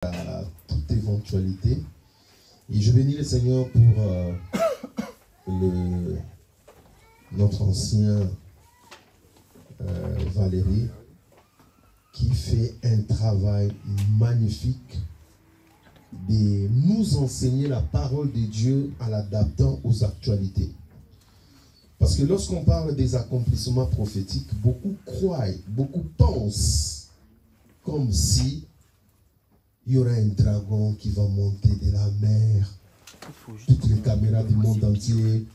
à toute éventualité. Et je bénis le Seigneur pour notre ancien Valérie, qui fait un travail magnifique de nous enseigner la parole de Dieu en l'adaptant aux actualités. Parce que lorsqu'on parle des accomplissements prophétiques, beaucoup croient, beaucoup pensent comme si il y aura un dragon qui va monter de la mer. Toutes les caméras du monde entier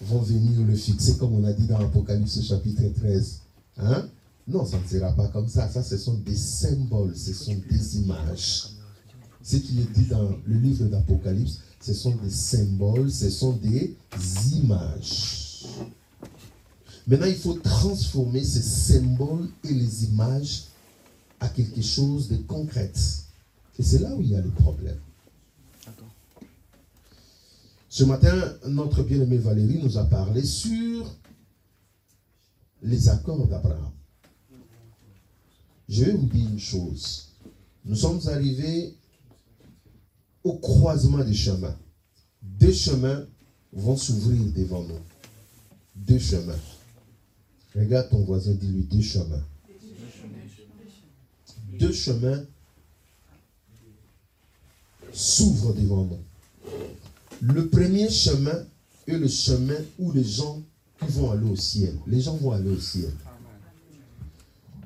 vont venir le fixer, comme on a dit dans Apocalypse chapitre 13. Hein? Non, ça ne sera pas comme ça. Ça, ce sont des symboles, ce sont des images. Ce qui est dit dans le livre d'Apocalypse, ce sont des symboles, ce sont des images. Maintenant, il faut transformer ces symboles et les images à quelque chose de concret. Et c'est là où il y a le problème. Ce matin, notre bien-aimée Valérie nous a parlé sur les accords d'Abraham. Je vais vous dire une chose. Nous sommes arrivés au croisement des chemins. Deux chemins vont s'ouvrir devant nous. Deux chemins. Regarde ton voisin, dis-lui deux chemins. Deux chemins s'ouvrent devant nous. Le premier chemin est le chemin où les gens vont aller au ciel. Les gens vont aller au ciel.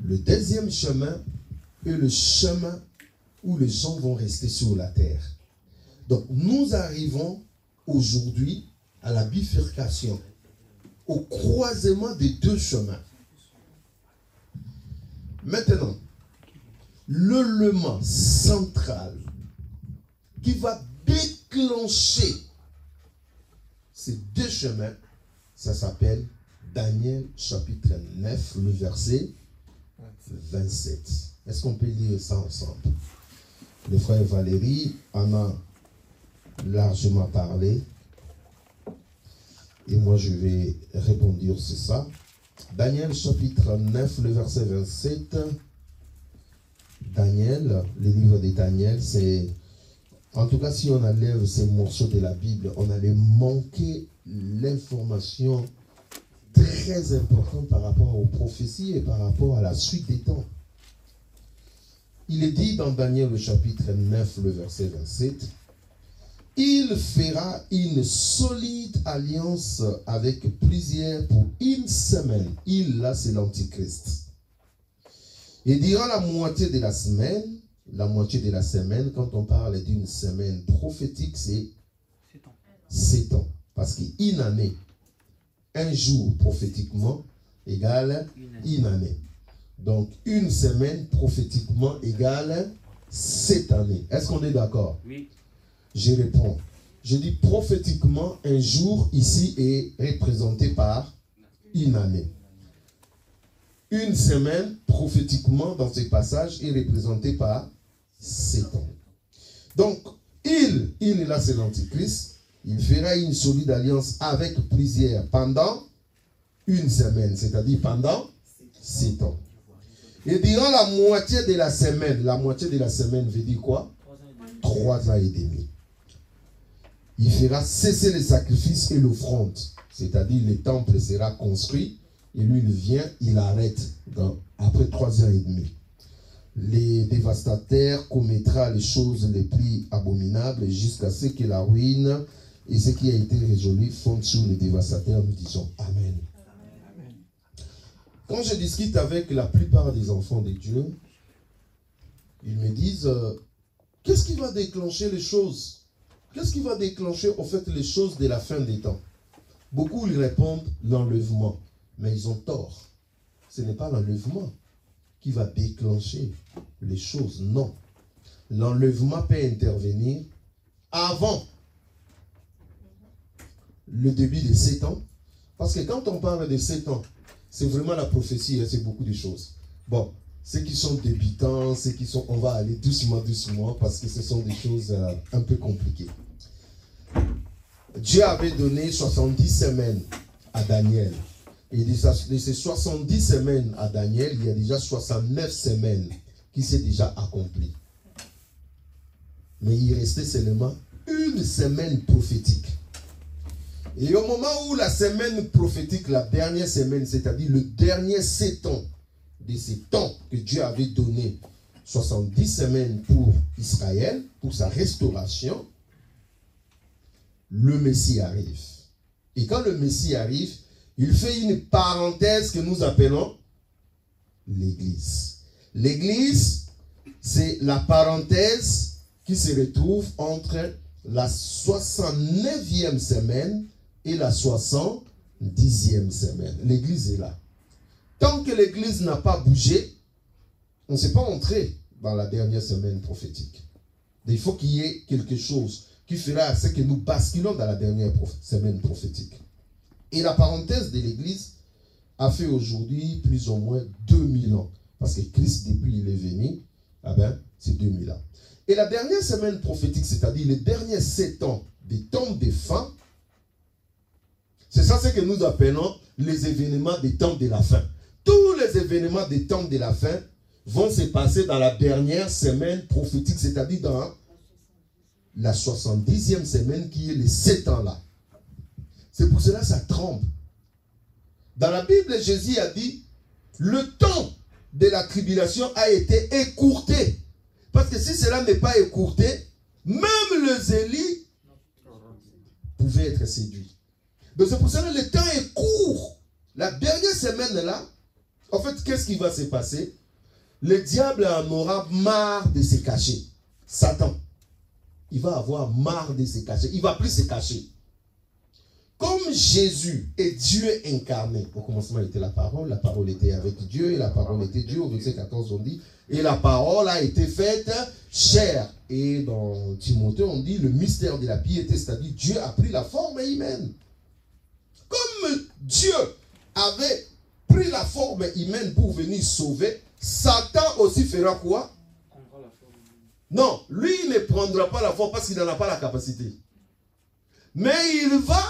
Le deuxième chemin est le chemin où les gens vont rester sur la terre. Donc, nous arrivons aujourd'hui à la bifurcation, au croisement des deux chemins. Maintenant, l'élément central qui va déclencher ces deux chemins, ça s'appelle Daniel chapitre 9, le verset 27. Est-ce qu'on peut lire ça ensemble? Le frère Valérie en a largement parlé. Et moi je vais répondre sur ça. Daniel chapitre 9, le verset 27. Daniel, le livre de Daniel, c'est... En tout cas, si on enlève ces morceaux de la Bible, on allait manquer l'information très importante par rapport aux prophéties et par rapport à la suite des temps. Il est dit dans Daniel, le chapitre 9, le verset 27, « Il fera une solide alliance avec plusieurs pour une semaine. » Il, là, c'est l'Antichrist. Et durant la moitié de la semaine, quand on parle d'une semaine prophétique, c'est 7 ans. Parce qu'une année, un jour prophétiquement égale une année. Donc, une semaine prophétiquement égale 7 années. Est-ce qu'on est d'accord? Oui. Je réponds. Je dis prophétiquement, un jour ici est représenté par une année. Une semaine, prophétiquement, dans ce passage, est représentée par 7 ans. Donc, il là, c'est l'Antichrist. Il fera une solide alliance avec plusieurs pendant une semaine, c'est-à-dire pendant 7 ans. Et durant la moitié de la semaine veut dire quoi? 3 ans et demi. Il fera cesser les sacrifices et l'offrande, c'est-à-dire le temple sera construit. Et lui, il vient, il arrête après 3 ans et demi. Les dévastateurs commettra les choses les plus abominables jusqu'à ce que la ruine et ce qui a été résolu fondent sur les dévastateurs. Nous disons Amen. Amen. Quand je discute avec la plupart des enfants de Dieu, ils me disent qu'est-ce qui va déclencher les choses? Qu'est-ce qui va déclencher au fait les choses de la fin des temps? Beaucoup ils répondent l'enlèvement. Mais ils ont tort. Ce n'est pas l'enlèvement qui va déclencher les choses. Non. L'enlèvement peut intervenir avant le début de 7 ans. Parce que quand on parle de 7 ans, c'est vraiment la prophétie, c'est beaucoup de choses. Bon, ceux qui sont débutants, ceux qui sont... On va aller doucement, parce que ce sont des choses un peu compliquées. Dieu avait donné 70 semaines à Daniel. Et de ces 70 semaines à Daniel, il y a déjà 69 semaines qui s'est déjà accompli. Mais il restait seulement une semaine prophétique. Et au moment où la semaine prophétique, la dernière semaine, c'est-à-dire le dernier 7 ans de ces temps que Dieu avait donné, 70 semaines pour Israël, pour sa restauration, le Messie arrive. Et quand le Messie arrive, il fait une parenthèse que nous appelons l'Église. L'Église, c'est la parenthèse qui se retrouve entre la 69e semaine et la 70e semaine. L'Église est là. Tant que l'Église n'a pas bougé, on ne s'est pas entré dans la dernière semaine prophétique. Il faut qu'il y ait quelque chose qui fera à ce que nous basculons dans la dernière semaine prophétique. Et la parenthèse de l'Église a fait aujourd'hui plus ou moins 2000 ans. Parce que Christ, depuis il est venu, c'est 2000 ans. Et la dernière semaine prophétique, c'est-à-dire les derniers 7 ans des temps de fin, c'est ça ce que nous appelons les événements des temps de la fin. Tous les événements des temps de la fin vont se passer dans la dernière semaine prophétique, c'est-à-dire dans la 70e semaine qui est les 7 ans là. C'est pour cela que ça tremble. Dans la Bible, Jésus a dit, le temps de la tribulation a été écourté. Parce que si cela n'est pas écourté, même le zélie pouvait être séduit. Donc c'est pour cela que le temps est court. La dernière semaine là, en fait, qu'est-ce qui va se passer? Le diable en aura marre de se cacher. Satan, il va avoir marre de se cacher. Il ne va plus se cacher. Comme Jésus est Dieu incarné, au commencement était la parole était avec Dieu, et la parole était Dieu, au verset 14 on dit, et la parole a été faite chair. Et dans Timothée on dit, le mystère de la piété, c'est-à-dire Dieu a pris la forme humaine. Comme Dieu avait pris la forme humaine pour venir sauver, Satan aussi fera quoi? Non, lui il ne prendra pas la forme parce qu'il n'en a pas la capacité. Mais il va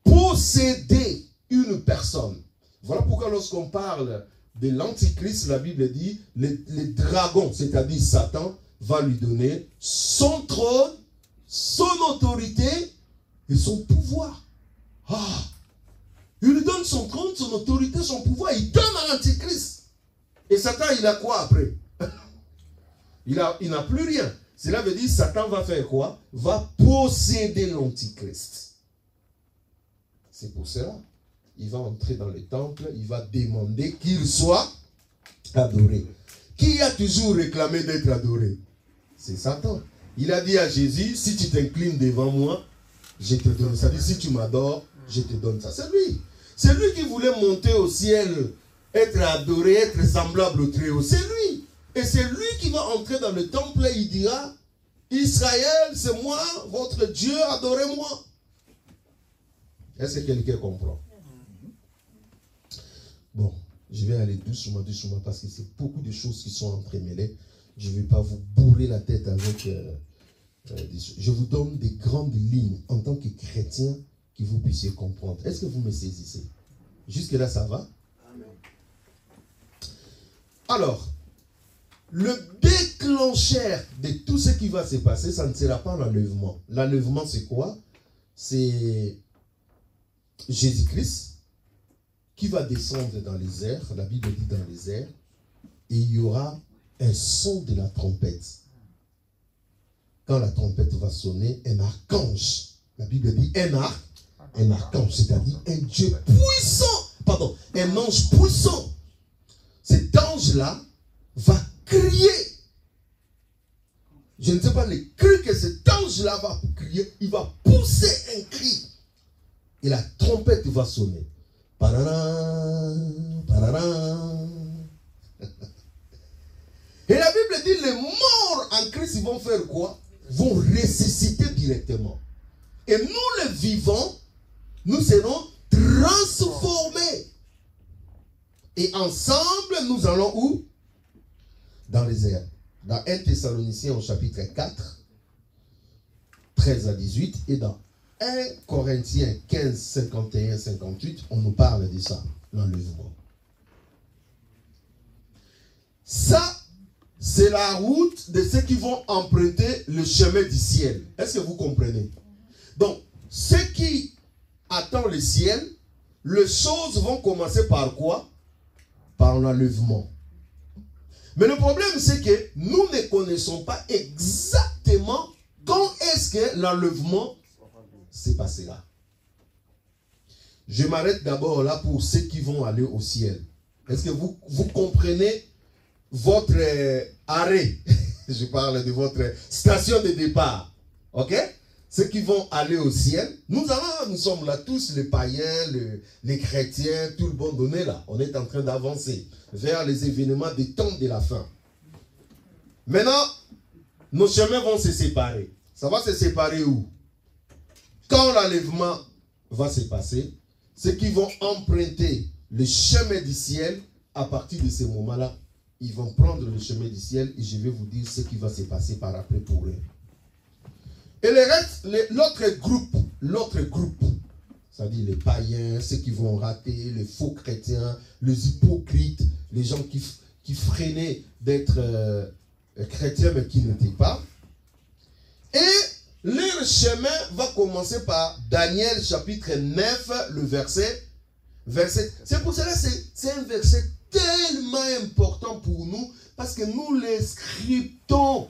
posséder une personne. Voilà pourquoi lorsqu'on parle de l'antichrist, la Bible dit, les dragons, c'est-à-dire Satan, va lui donner son trône, son autorité et son pouvoir. Ah, il lui donne son trône, son autorité, son pouvoir, il donne à l'antichrist. Et Satan, il a quoi après? Il n'a plus rien. Cela veut dire Satan va faire quoi? Va posséder l'antichrist. C'est pour cela, il va entrer dans le temple, il va demander qu'il soit adoré. Qui a toujours réclamé d'être adoré? C'est Satan. Il a dit à Jésus, si tu t'inclines devant moi, je te donne ça. Si tu m'adores, je te donne ça. C'est lui. C'est lui qui voulait monter au ciel, être adoré, être semblable au Très-Haut. C'est lui. Et c'est lui qui va entrer dans le temple et il dira, Israël, c'est moi, votre Dieu, adorez-moi. Est-ce que quelqu'un comprend? Bon, je vais aller doucement parce que c'est beaucoup de choses qui sont entremêlées. Je ne vais pas vous bourrer la tête avec des choses. Je vous donne des grandes lignes en tant que chrétien que vous puissiez comprendre. Est-ce que vous me saisissez? Jusque-là, ça va? Amen. Alors, le déclencheur de tout ce qui va se passer, ça ne sera pas l'enlèvement. L'enlèvement, c'est quoi? C'est Jésus-Christ qui va descendre dans les airs, la Bible dit dans les airs, et il y aura un son de la trompette. Quand la trompette va sonner, un archange, la Bible dit un archange, c'est-à-dire un Dieu puissant, pardon, un ange puissant. Cet ange-là va crier. Je ne sais pas les cris que cet ange-là va crier, il va pousser un cri. Et la trompette va sonner. Parara, parara. Et la Bible dit, les morts en Christ, ils vont faire quoi? Vont ressusciter directement. Et nous, les vivants, nous serons transformés. Et ensemble, nous allons où? Dans les airs. Dans 1 Thessaloniciens au chapitre 4, 13 à 18, et dans 1 Corinthiens 15, 51, 58, on nous parle de ça, l'enlèvement. Ça, c'est la route de ceux qui vont emprunter le chemin du ciel. Est-ce que vous comprenez? Donc, ceux qui attendent le ciel, les choses vont commencer par quoi? Par l'enlèvement. Mais le problème, c'est que nous ne connaissons pas exactement quand est-ce que l'enlèvement s'est passé là. Je m'arrête d'abord là pour ceux qui vont aller au ciel. Est-ce que vous comprenez votre arrêt? Je parle de votre station de départ. Ok? Ceux qui vont aller au ciel, nous sommes là tous, les païens, les chrétiens, tout le monde donné là. On est en train d'avancer vers les événements des temps de la fin. Maintenant, nos chemins vont se séparer. Ça va se séparer où? Quand l'enlèvement va se passer, ceux qui vont emprunter le chemin du ciel, à partir de ce moment-là, ils vont prendre le chemin du ciel et je vais vous dire ce qui va se passer par après pour eux. Et le reste, l'autre groupe, c'est-à-dire les païens, ceux qui vont rater, les faux chrétiens, les hypocrites, les gens qui freinaient d'être chrétiens mais qui n'étaient pas. Et leur chemin va commencer par Daniel chapitre 9, le verset. C'est pour cela que c'est un verset tellement important pour nous parce que nous les scriptons.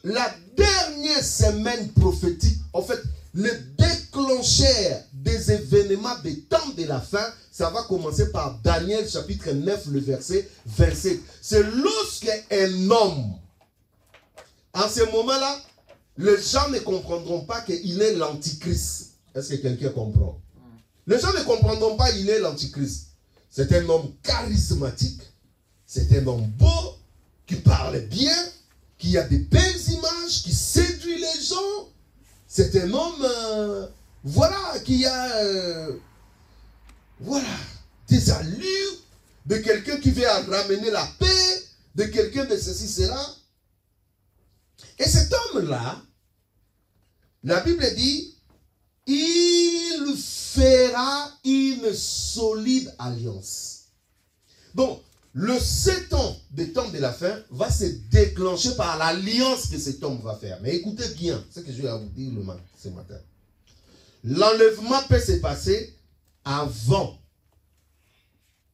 La dernière semaine prophétique, en fait, le déclencheur des événements des temps de la fin, ça va commencer par Daniel chapitre 9, le verset 27. C'est lorsque un homme, en ce moment-là, les gens ne comprendront pas qu'il est l'antichrist. Est-ce que quelqu'un comprend? Les gens ne comprendront pas qu'il est l'antichrist. C'est un homme charismatique, c'est un homme beau, qui parle bien, qui a des belles images, qui séduit les gens. C'est un homme, voilà, qui a, voilà, des allures de quelqu'un qui veut ramener la paix, de quelqu'un de ceci, cela. Et cet homme-là, la Bible dit, il fera une solide alliance. Donc, le 7 ans des temps de la fin va se déclencher par l'alliance que cet homme va faire. Mais écoutez bien ce que je vais vous dire ce matin. L'enlèvement peut se passer avant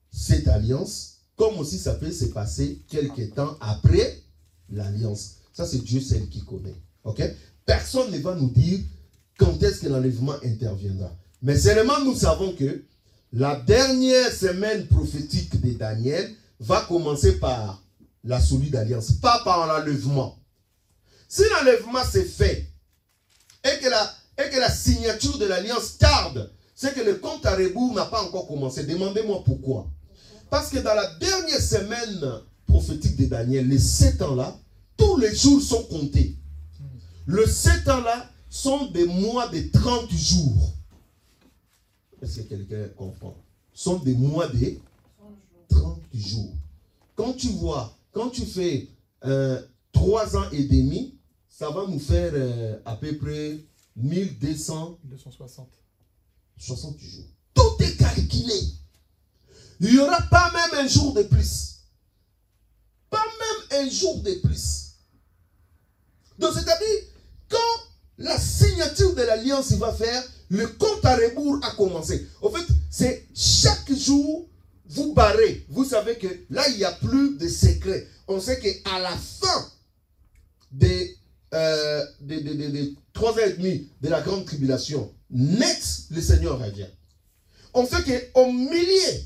cette alliance, comme aussi ça peut se passer quelques temps après l'alliance. Ça, c'est Dieu seul qui connaît. Okay? Personne ne va nous dire quand est-ce que l'enlèvement interviendra. Mais seulement nous savons que la dernière semaine prophétique de Daniel va commencer par la solide alliance, pas par l'enlèvement. Si l'enlèvement s'est fait et que la signature de l'alliance tarde, c'est que le compte à rebours n'a pas encore commencé. Demandez-moi pourquoi. Parce que dans la dernière semaine prophétique de Daniel, les 7 ans-là, tous les jours sont comptés. Les 7 ans-là sont des mois de 30 jours. Est-ce que quelqu'un comprend? Sont des mois de 30 jours. Quand tu vois, quand tu fais 3 ans et demi, ça va nous faire à peu près 1260 jours. Tout est calculé. Il n'y aura pas même un jour de plus. Pas même un jour de plus. Donc c'est-à-dire, quand la signature de l'alliance va faire, le compte à rebours a commencé. En fait, c'est chaque jour, vous barrez. Vous savez que là, il n'y a plus de secret. On sait qu'à la fin des 3 ans et demi de la grande tribulation, net, le Seigneur revient. On sait qu'au milieu,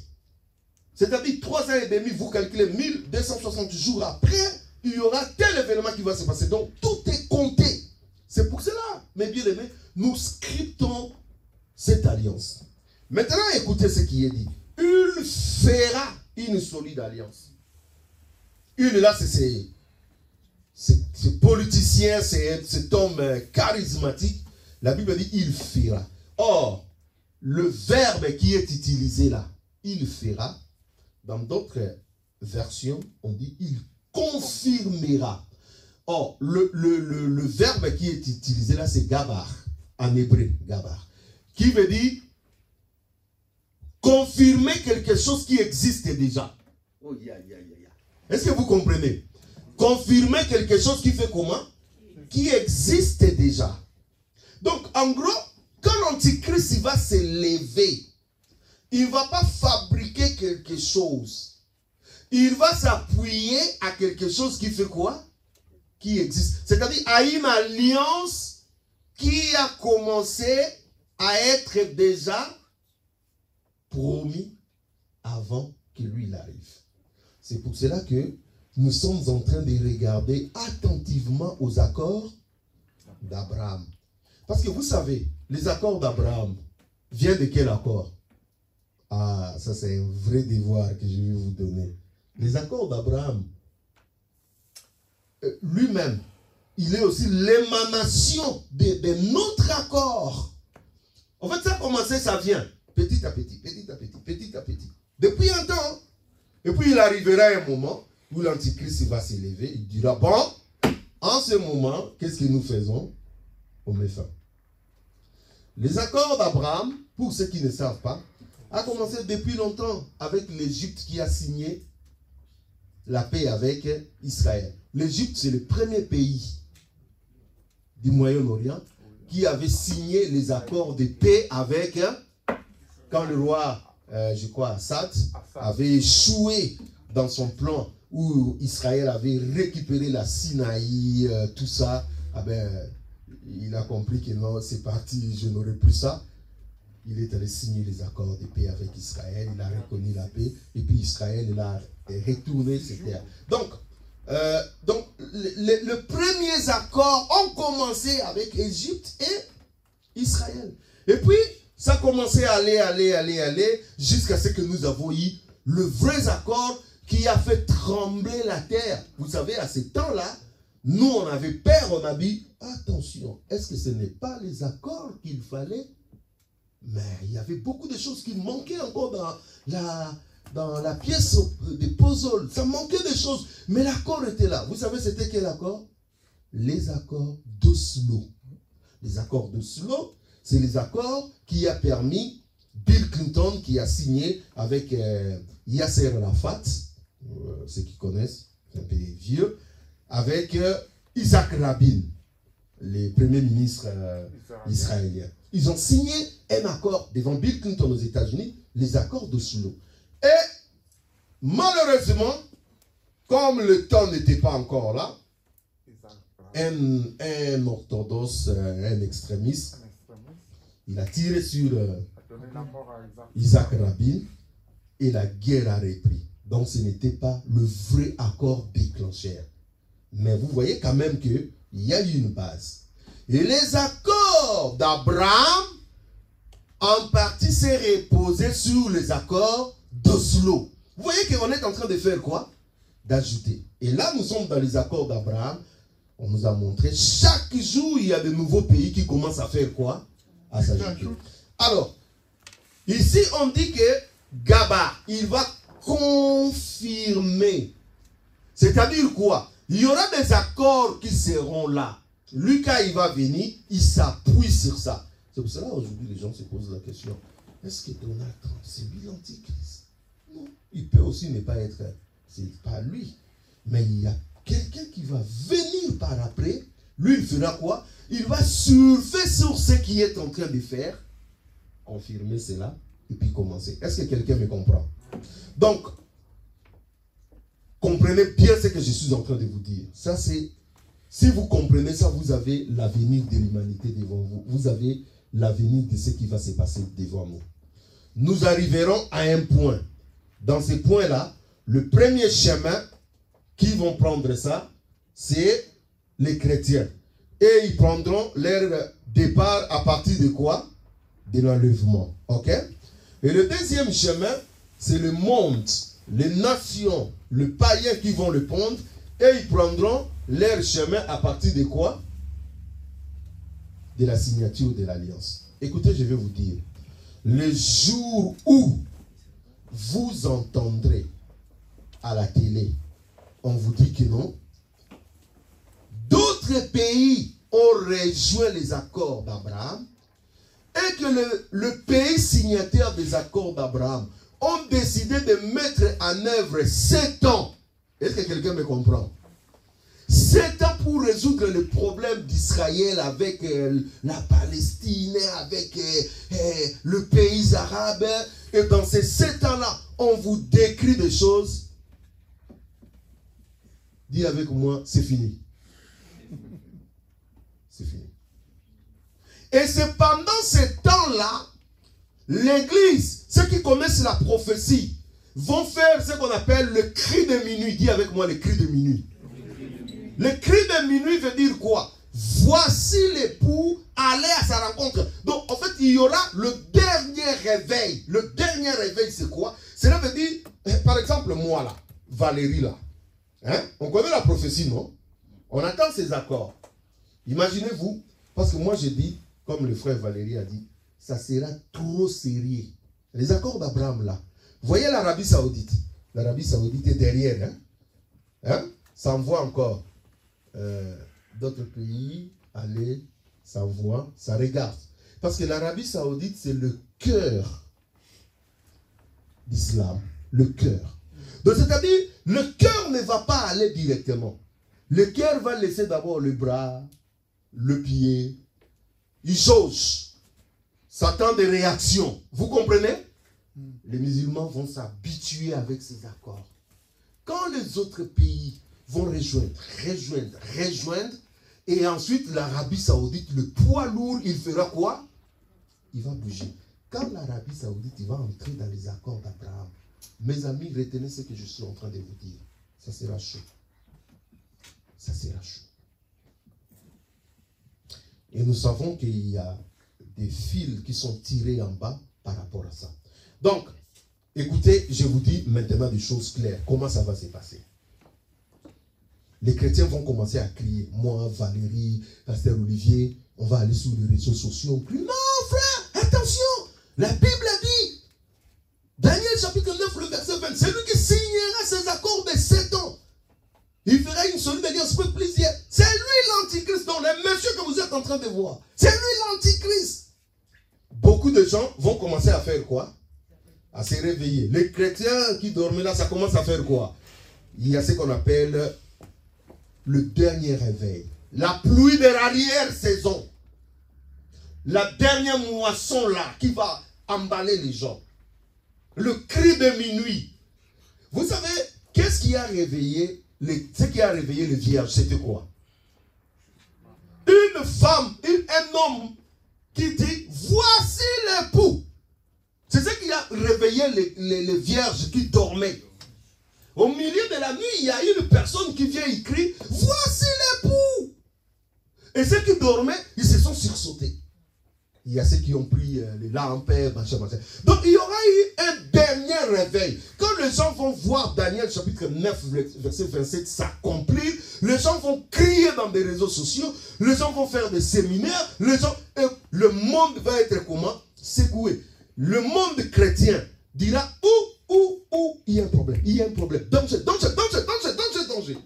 c'est-à-dire 3 ans et demi, vous calculez 1260 jours après, il y aura tel événement qui va se passer. Donc, tout est compté. C'est pour cela, mes bien-aimés, nous scriptons cette alliance. Maintenant, écoutez ce qui est dit. Il fera une solide alliance. Une là, c'est politicien, c'est cet homme charismatique. La Bible dit il fera. Or, le verbe qui est utilisé là, il fera, dans d'autres versions, on dit il confirmera. Or, le verbe qui est utilisé là, c'est gabar, en hébreu, gabar, qui veut dire confirmer quelque chose qui existe déjà. Oh, est-ce que vous comprenez? Confirmer quelque chose qui fait comment? Qui existe déjà. Donc, en gros, quand l'Antichrist il va s'élever, il ne va pas fabriquer quelque chose. Il va s'appuyer à quelque chose qui fait quoi? Qui existe. C'est-à-dire à une alliance qui a commencé à être déjà promis avant que lui il arrive. C'est pour cela que nous sommes en train de regarder attentivement aux accords d'Abraham. Parce que vous savez, les accords d'Abraham viennent de quel accord? Ah, ça c'est un vrai devoir que je vais vous donner. Les accords d'Abraham, lui-même, il est aussi l'émanation de notre accord. En fait, ça a commencé, ça vient petit à petit, petit à petit, petit à petit. Depuis un temps. Et puis il arrivera un moment où l'Antichrist va s'élever. Il dira, bon, en ce moment, qu'est-ce que nous faisons? On met fin. Les accords d'Abraham, pour ceux qui ne savent pas, a commencé depuis longtemps avec l'Égypte qui a signé la paix avec Israël. L'Égypte, c'est le premier pays du Moyen-Orient qui avait signé les accords de paix avec, quand le roi, je crois, Assad, avait échoué dans son plan où Israël avait récupéré la Sinaï, tout ça, ah ben, il a compris que non, c'est parti, je n'aurai plus ça. Il est allé signer les accords de paix avec Israël, il a reconnu la paix, et puis Israël il a retourné ses terres. Donc les premiers accords ont commencé avec Égypte et Israël. Et puis, ça a commencé à aller, jusqu'à ce que nous avons eu le vrai accord qui a fait trembler la terre. Vous savez, à ce temps-là, nous, on avait peur, on a dit, attention, est-ce que ce n'est pas les accords qu'il fallait? Mais il y avait beaucoup de choses qui manquaient encore dans la pièce des puzzles. Ça manquait de choses, mais l'accord était là. Vous savez, c'était quel accord? Les accords d'Oslo. Les accords d'Oslo, c'est les accords qui a permis Bill Clinton, qui a signé avec Yasser Arafat, ceux qui connaissent, c'est un peu vieux, avec Isaac Rabin, le premier ministre israélien. Ils ont signé un accord devant Bill Clinton aux États-Unis, les accords d'Oslo. Et malheureusement, comme le temps n'était pas encore là, un orthodoxe, un extrémiste, il a tiré sur Isaac Rabin et la guerre a repris. Donc ce n'était pas le vrai accord déclencheur. Mais vous voyez quand même qu'il y a eu une base. Et les accords d'Abraham, en partie, s'est reposé sur les accords d'Oslo. Vous voyez qu'on est en train de faire quoi? D'ajouter. Et là, nous sommes dans les accords d'Abraham. On nous a montré, chaque jour, il y a de nouveaux pays qui commencent à faire quoi? À s'ajouter. Alors, ici, on dit que Gaba, il va confirmer. C'est-à-dire quoi? Il y aura des accords qui seront là. Lucas, il va venir, il s'appuie sur ça. C'est pour cela aujourd'hui les gens se posent la question, est-ce que Donald Trump, c'est lui l'antichrist? Non, il peut aussi ne pas être, c'est pas lui. Mais il y a quelqu'un qui va venir par après, lui il fera quoi? Il va surfer sur ce qu'il est en train de faire, confirmer cela, et puis commencer. Est-ce que quelqu'un me comprend? Donc, comprenez bien ce que je suis en train de vous dire. Ça c'est, si vous comprenez ça, vous avez l'avenir de l'humanité devant vous. Vous avez l'avenir de ce qui va se passer devant nous. Nous arriverons à un point. Dans ce point-là, le premier chemin qui vont prendre ça, c'est les chrétiens. Et ils prendront leur départ à partir de quoi? De l'enlèvement. Ok? Et le deuxième chemin, c'est le monde, les nations, le païen qui vont le prendre. Et ils prendront leur chemin à partir de quoi? De la signature de l'alliance. Écoutez, je vais vous dire. Le jour où vous entendrez à la télé, on vous dit que non, d'autres pays ont rejoint les accords d'Abraham et que le pays signataire des accords d'Abraham ont décidé de mettre en œuvre 7 ans. Est-ce que quelqu'un me comprend? 7 ans pour résoudre le problème d'Israël avec la Palestine, avec le pays arabe. Et dans ces 7 ans-là, on vous décrit des choses. Dis avec moi, c'est fini. C'est fini. Et c'est pendant ce temps-là, l'église, ceux qui connaissent la prophétie, vont faire ce qu'on appelle le cri de minuit. Dis avec moi le cri de minuit. Le cri de minuit veut dire quoi? Voici l'époux, allez à sa rencontre. Donc, en fait, il y aura le dernier réveil. Le dernier réveil, c'est quoi? Cela veut dire, par exemple, moi là, Valérie là. Hein? On connaît la prophétie, non? On attend ces accords. Imaginez-vous, parce que moi j'ai dit, comme le frère Valérie a dit, ça sera trop sérieux. Les accords d'Abraham là. Voyez l'Arabie Saoudite. L'Arabie Saoudite est derrière. Hein? Ça envoie encore. D'autres pays, allez, ça envoie, ça regarde. Parce que l'Arabie Saoudite, c'est le cœur d'Islam. Le cœur. Donc, c'est-à-dire, le cœur ne va pas aller directement. Le cœur va laisser d'abord le bras, le pied. Il jauge. Ça attend des réactions. Vous comprenez? Les musulmans vont s'habituer avec ces accords. Quand les autres pays vont rejoindre, et ensuite l'Arabie Saoudite, le poids lourd, il fera quoi? Il va bouger. Quand l'Arabie Saoudite il va entrer dans les accords d'Abraham, mes amis, retenez ce que je suis en train de vous dire. Ça sera chaud. Ça sera chaud. Et nous savons qu'il y a des fils qui sont tirés en bas par rapport à ça. Donc, écoutez, je vous dis maintenant des choses claires. Comment ça va se passer? Les chrétiens vont commencer à crier. Moi, Valérie, Pasteur Olivier, on va aller sur les réseaux sociaux. On crie, non frère, attention, la Bible a dit, Daniel chapitre 9, le verset 20, c'est lui qui signera ses accords de 7 ans. Il fera une solide alliance pour plaisir. C'est lui l'antichrist, donc le monsieur que vous êtes en train de voir. C'est lui l'antichrist. Beaucoup de gens vont commencer à faire quoi? À se réveiller. Les chrétiens qui dormaient là, ça commence à faire quoi? Il y a ce qu'on appelle le dernier réveil. La pluie de l'arrière-saison. La dernière moisson là qui va emballer les gens. Le cri de minuit. Vous savez, qu'est-ce qui a réveillé ce qui a réveillé les vierges? C'était quoi? Une femme, un homme qui dit, voici l'époux. C'est ce qui a réveillé les vierges qui dormaient. Au milieu de la nuit, il y a une personne qui vient écrire, voici l'époux. Et ceux qui dormaient, ils se sont sursautés. Il y a ceux qui ont pris les lampes, machin. Donc il y aura eu un dernier réveil. Quand les gens vont voir Daniel chapitre 9, verset 27 s'accomplir, les gens vont crier dans des réseaux sociaux, les gens vont faire des séminaires, le monde va être comment? Secoué. Le monde chrétien dira, il y a un problème, il y a un problème. Danger.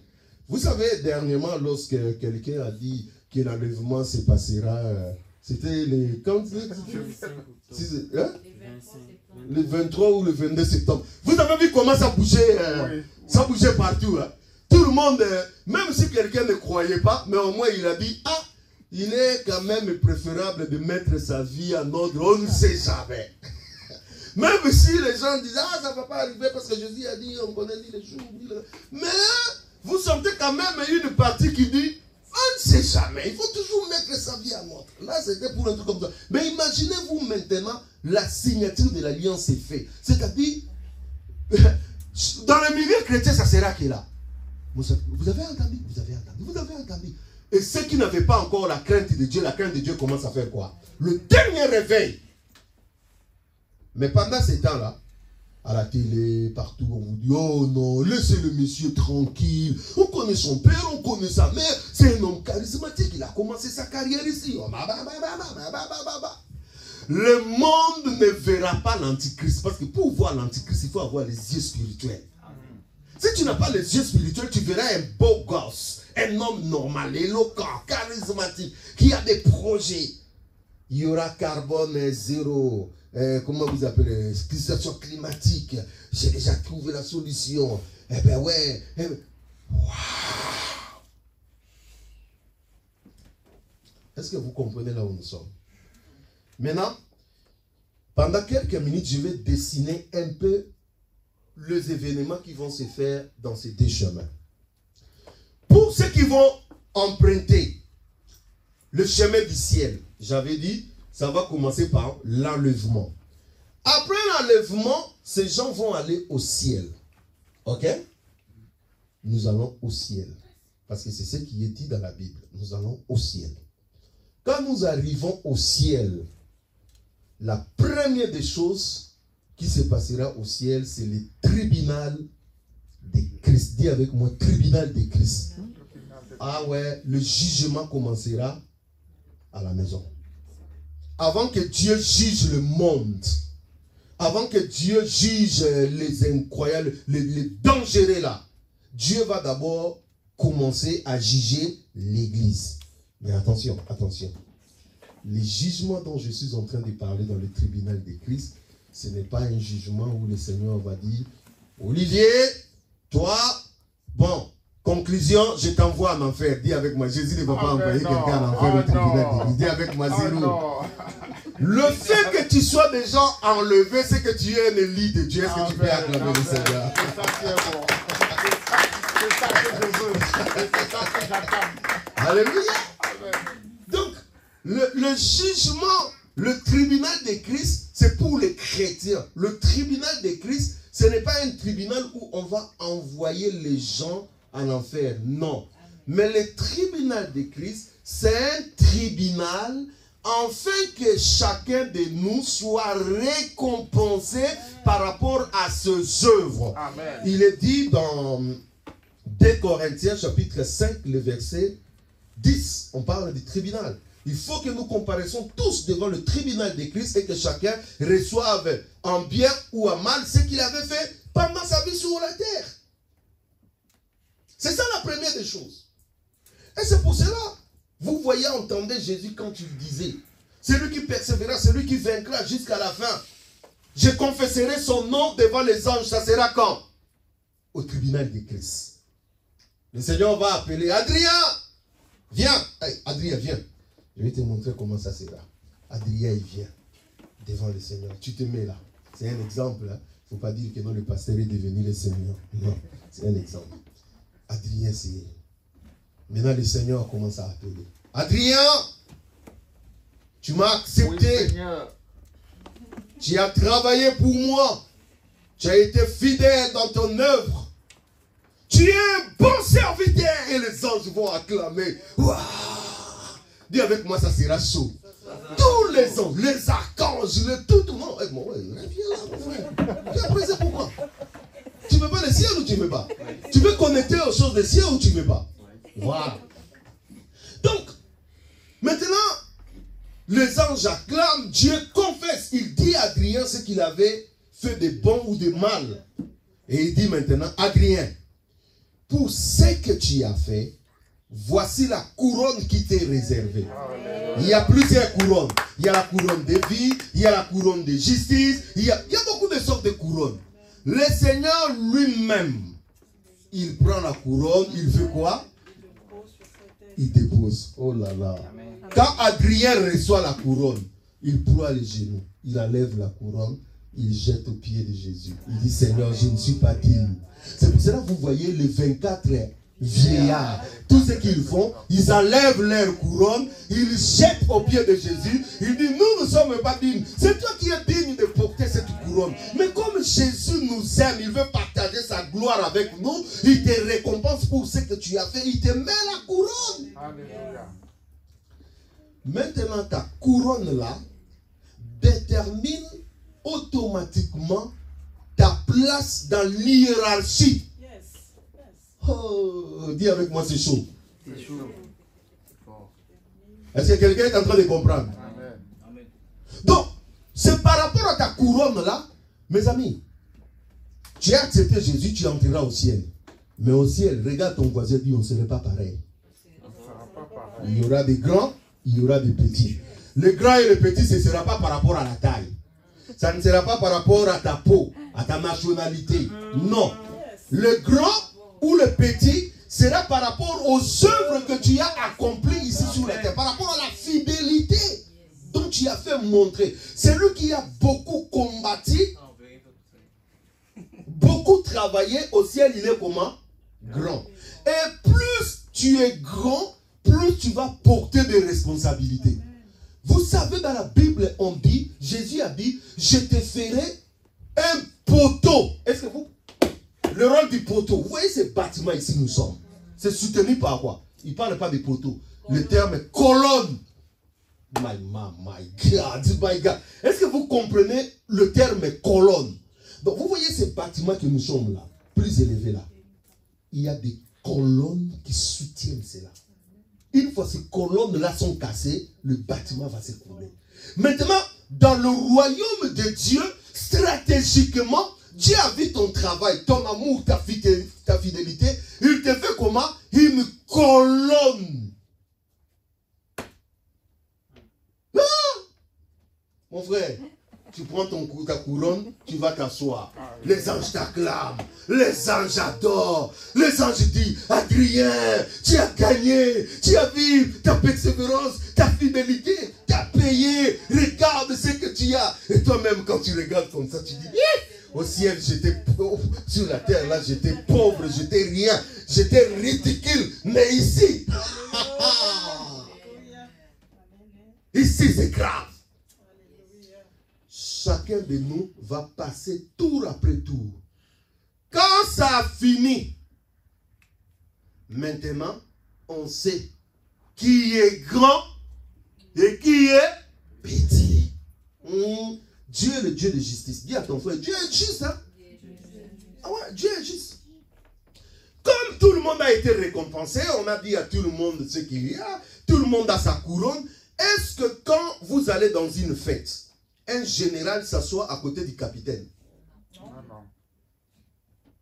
Vous savez, dernièrement, lorsque quelqu'un a dit que l'enlèvement se passera, c'était les... Quand le 23 ou le 22 septembre. Vous avez vu comment ça bougeait, ça bougeait partout. Hein? Tout le monde, même si quelqu'un ne croyait pas, mais au moins il a dit, il est quand même préférable de mettre sa vie en ordre, on ne sait jamais. Même si les gens disent, ça ne va pas arriver parce que Jésus a dit, on connaît ni les jours, ni les... Mais vous sentez quand même une partie qui dit, on ne sait jamais, il faut toujours mettre sa vie en ordre. Là, c'était pour un truc comme ça. Mais imaginez-vous maintenant, la signature de l'alliance est faite. C'est-à-dire, dans le milieu chrétien, ça sera qui là? Vous avez entendu. Et ceux qui n'avaient pas encore la crainte de Dieu commence à faire quoi? Le dernier réveil. Mais pendant ces temps-là, à la télé, partout, on vous dit, oh non, laissez le monsieur tranquille. On connaît son père, on connaît sa mère. C'est un homme charismatique, il a commencé sa carrière ici. Le monde ne verra pas l'antichrist. Parce que pour voir l'antichrist, il faut avoir les yeux spirituels. Si tu n'as pas les yeux spirituels, tu verras un beau gosse, un homme normal, éloquent, charismatique, qui a des projets. Il y aura carbone zéro. comment vous appelez, situation climatique, j'ai déjà trouvé la solution. Eh ben ouais. Wow. Est-ce que vous comprenez là où nous sommes? Maintenant, pendant quelques minutes, je vais dessiner un peu les événements qui vont se faire dans ces deux chemins. Pour ceux qui vont emprunter le chemin du ciel, j'avais dit, ça va commencer par l'enlèvement. Après l'enlèvement, ces gens vont aller au ciel. Ok? Nous allons au ciel. Parce que c'est ce qui est dit dans la Bible. Nous allons au ciel. Quand nous arrivons au ciel, la première des choses qui se passera au ciel, c'est le tribunal de Christ. Dis avec moi, tribunal de Christ. Ah ouais, le jugement commencera à la maison. Avant que Dieu juge le monde, avant que Dieu juge les incroyables, les dangereux là, Dieu va d'abord commencer à juger l'Église. Mais attention, attention. Les jugements dont je suis en train de parler dans le tribunal de Christ, ce n'est pas un jugement où le Seigneur va dire, Olivier, toi, bon, conclusion, je t'envoie en enfer. Dis avec moi, Jésus ne va pas envoyer quelqu'un en enfer au tribunal de Christ. Dis avec moi, Zéro. Le fait que tu sois déjà enlevé, c'est que tu es un élu de Dieu. Est-ce que tu peux acclamer le Seigneur? C'est ça qui est bon. C'est ça que je veux. C'est ça que j'attends. Alléluia. Donc, le jugement, le tribunal de Christ, c'est pour les chrétiens. Le tribunal de Christ, ce n'est pas un tribunal où on va envoyer les gens en enfer. Non. Mais le tribunal de Christ, c'est un tribunal afin que chacun de nous soit récompensé par rapport à ses œuvres. Amen. Il est dit dans 2 Corinthiens chapitre 5, le verset 10. On parle du tribunal. Il faut que nous comparaissions tous devant le tribunal de Christ et que chacun reçoive en bien ou en mal ce qu'il avait fait pendant sa vie sur la terre. C'est ça la première des choses. Et c'est pour cela, vous voyez, entendez Jésus quand il disait, celui qui persévérera, celui qui vaincra jusqu'à la fin, je confesserai son nom devant les anges. Ça sera quand? Au tribunal de Christ. Le Seigneur va appeler Adrien, viens. Hey, Adrien, viens. Je vais te montrer comment ça sera. Adrien, il vient devant le Seigneur. Tu te mets là. C'est un exemple. Il ne faut pas dire que non, le pasteur est devenu le Seigneur. Non, c'est un exemple. Adrien, c'est... Maintenant, le Seigneur commence à appeler. Adrien, tu m'as accepté. Oui, tu as travaillé pour moi. Tu as été fidèle dans ton œuvre. Tu es un bon serviteur. Et les anges vont acclamer. Waouh! Dis avec moi, ça sera chaud. Tous les anges, les archanges, tout le monde. Viens là, mon frère. Tu as pressé pourquoi? Tu ne veux pas le ciel ou tu ne veux pas? Tu veux connecter aux choses du ciel ou tu ne veux pas? Voilà. Donc, maintenant, les anges acclament, Dieu confesse. Il dit à Adrien ce qu'il avait fait de bon ou de mal. Et il dit maintenant, Adrien, pour ce que tu as fait, voici la couronne qui t'est réservée. Il y a plusieurs couronnes. Il y a la couronne de vie, il y a la couronne de justice, il y a beaucoup de sortes de couronnes. Le Seigneur lui-même, il prend la couronne, il fait quoi? Il dépose. Oh là là. Quand Adrien reçoit la couronne, il ploie les genoux, il enlève la couronne, il jette aux pieds de Jésus. Il dit, Seigneur, je ne suis pas digne. C'est pour cela que vous voyez les 24 vieillards. Tout ce qu'ils font, ils enlèvent leur couronne, ils jettent aux pieds de Jésus. Ils disent, nous ne sommes pas dignes. C'est toi qui es digne de porter cette couronne. Mais comme Jésus nous aime, il veut partager sa gloire avec nous, il te récompense pour ce que tu as fait. Il te met la couronne. Alléluia. Maintenant, ta couronne là détermine automatiquement ta place dans l'hiérarchie. Oh, dis avec moi, c'est chaud. C'est chaud. Est-ce que quelqu'un est en train de comprendre? Amen. Donc, c'est par rapport à ta couronne là, mes amis. Tu as accepté Jésus, tu entreras au ciel. Mais au ciel, regarde ton voisin, dit on ne serait pas pareil. Il y aura des grands, il y aura des petits. Les grands et les petits, ce ne sera pas par rapport à la taille. Ça ne sera pas par rapport à ta peau, à ta nationalité. Non. Le grand ou le petit sera par rapport aux œuvres que tu as accomplies ici sur la terre, par rapport à la fidélité dont tu as fait montrer. C'est lui qui a beaucoup combattu, beaucoup travaillé au ciel, il est comment? Grand. Et plus tu es grand, plus tu vas porter des responsabilités. Vous savez, dans la Bible, on dit, Jésus a dit, je te ferai un poteau. Est-ce que vous... Le rôle du poteau, vous voyez ces bâtiments ici, nous sommes. C'est soutenu par quoi? Il ne parle pas de poteau. Le terme est colonne. My God. Est-ce que vous comprenez le terme colonne? Donc, vous voyez ces bâtiments que nous sommes là, plus élevés là. Il y a des colonnes qui soutiennent cela. Une fois ces colonnes-là sont cassées, le bâtiment va s'écrouler. Maintenant, dans le royaume de Dieu, stratégiquement, Dieu a vu ton travail, ton amour, ta fidélité. Il te fait comment? Une colonne. Ah! Mon frère, tu prends ta couronne, tu vas t'asseoir. Les anges t'acclament, les anges adorent. Les anges disent, Adrien, tu as gagné, tu as vu ta persévérance, ta fidélité, tu as payé, regarde ce que tu as. Et toi-même, quand tu regardes comme ça, tu dis, au ciel, j'étais pauvre, sur la terre, là, j'étais pauvre, j'étais rien, j'étais ridicule. Mais ici, ici c'est grave. Chacun de nous va passer tour après tour. Quand ça a fini, maintenant, on sait qui est grand et qui est petit. Dieu est le Dieu de justice. Dis à ton frère, Dieu est juste. Hein? Ah ouais, Dieu est juste. Comme tout le monde a été récompensé, on a dit à tout le monde ce qu'il y a, tout le monde a sa couronne. Est-ce que quand vous allez dans une fête, un général s'assoit à côté du capitaine? Non.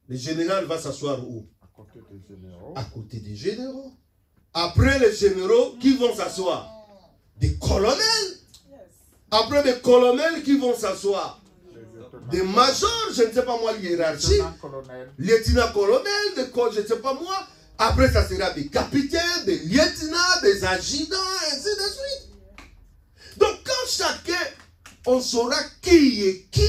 Le général va s'asseoir où? À côté des généraux. À côté des généraux. Après les généraux, qui vont s'asseoir? Des colonels. Après des colonels, qui vont s'asseoir? Des majors, je ne sais pas moi, hiérarchie. Lieutenant-colonel, je ne sais pas moi. Après, ça sera des capitaines, des lieutenants, des adjudants, ainsi de suite. Donc, quand chacun, on saura qui est qui,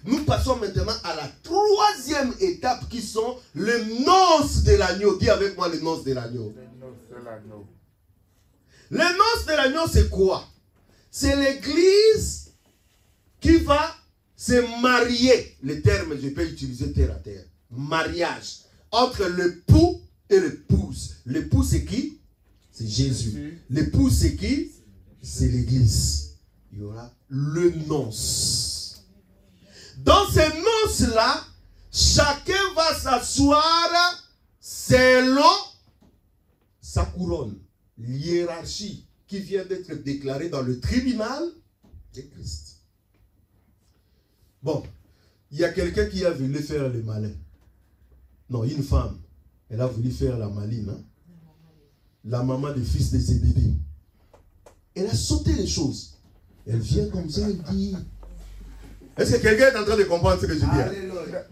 nous passons maintenant à la troisième étape qui sont les noces de l'agneau. Dis avec moi les noces de l'agneau. Les noces de l'agneau, c'est quoi? C'est l'église qui va se marier. Le terme, je peux utiliser terre à terre. Mariage. Entre l'époux et l'épouse. L'époux, c'est qui? C'est Jésus. L'époux, c'est qui? C'est l'église. Il y aura le noce. Dans ces noces-là, chacun va s'asseoir selon sa couronne. L'hiérarchie qui vient d'être déclarée dans le tribunal de Christ. Bon, il y a quelqu'un qui a voulu faire le malin. Non, une femme. Elle a voulu faire la maline. Hein? La maman du fils de Zébédée. Elle a sauté les choses. Elle vient comme ça, elle dit... Est-ce que quelqu'un est en train de comprendre ce que je dis? Alléluia.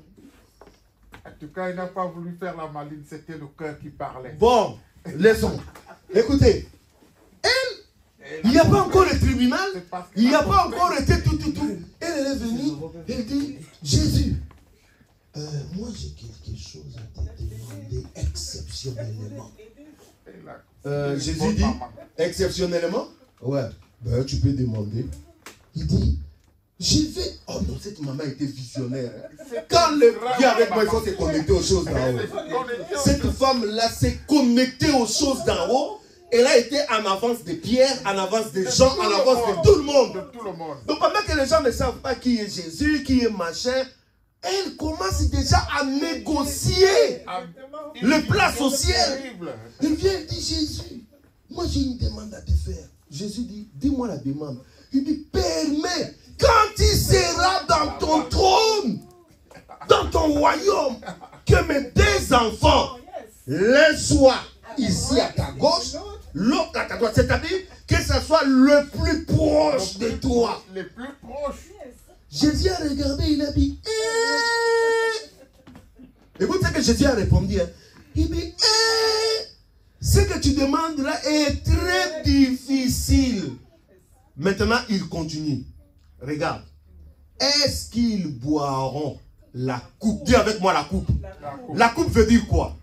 En tout cas, il n'a pas voulu faire la maline, c'était le cœur qui parlait. Bon, laissons. Écoutez, elle, il n'y a pas encore le tribunal, il n'y a pas encore été tout. Elle est venue, elle dit, Jésus, moi j'ai quelque chose à te demander exceptionnellement. Jésus dit, exceptionnellement? Ouais, ben tu peux demander. Il dit, je vais... Oh non, cette maman était visionnaire. Quand le Dieu avec moi, il faut se connecter aux choses d'en haut. Cette femme-là s'est connectée aux choses d'en haut. Elle a été en avance de Pierre, en avance de Jean, en avance de tout le monde. Donc pendant que les gens ne savent pas qui est Jésus, qui est machin, elle commence déjà à négocier le place au ciel. Elle vient, elle dit, Jésus, moi j'ai une demande à te faire. Jésus dit, dis-moi la demande. Il dit, permets, quand tu seras dans ton trône, dans ton royaume, que mes deux enfants, l'un soit ici à ta gauche, l'autre à ta droite. C'est-à-dire que ce soit le plus proche de toi. Le plus proche. Jésus a regardé, il a dit, écoutez ce que Jésus a répondu. Hein. Il dit, ce que tu demandes là est très difficile. Maintenant, il continue. Regarde. Est-ce qu'ils boiront la coupe? Dis avec moi la coupe. La coupe veut dire quoi?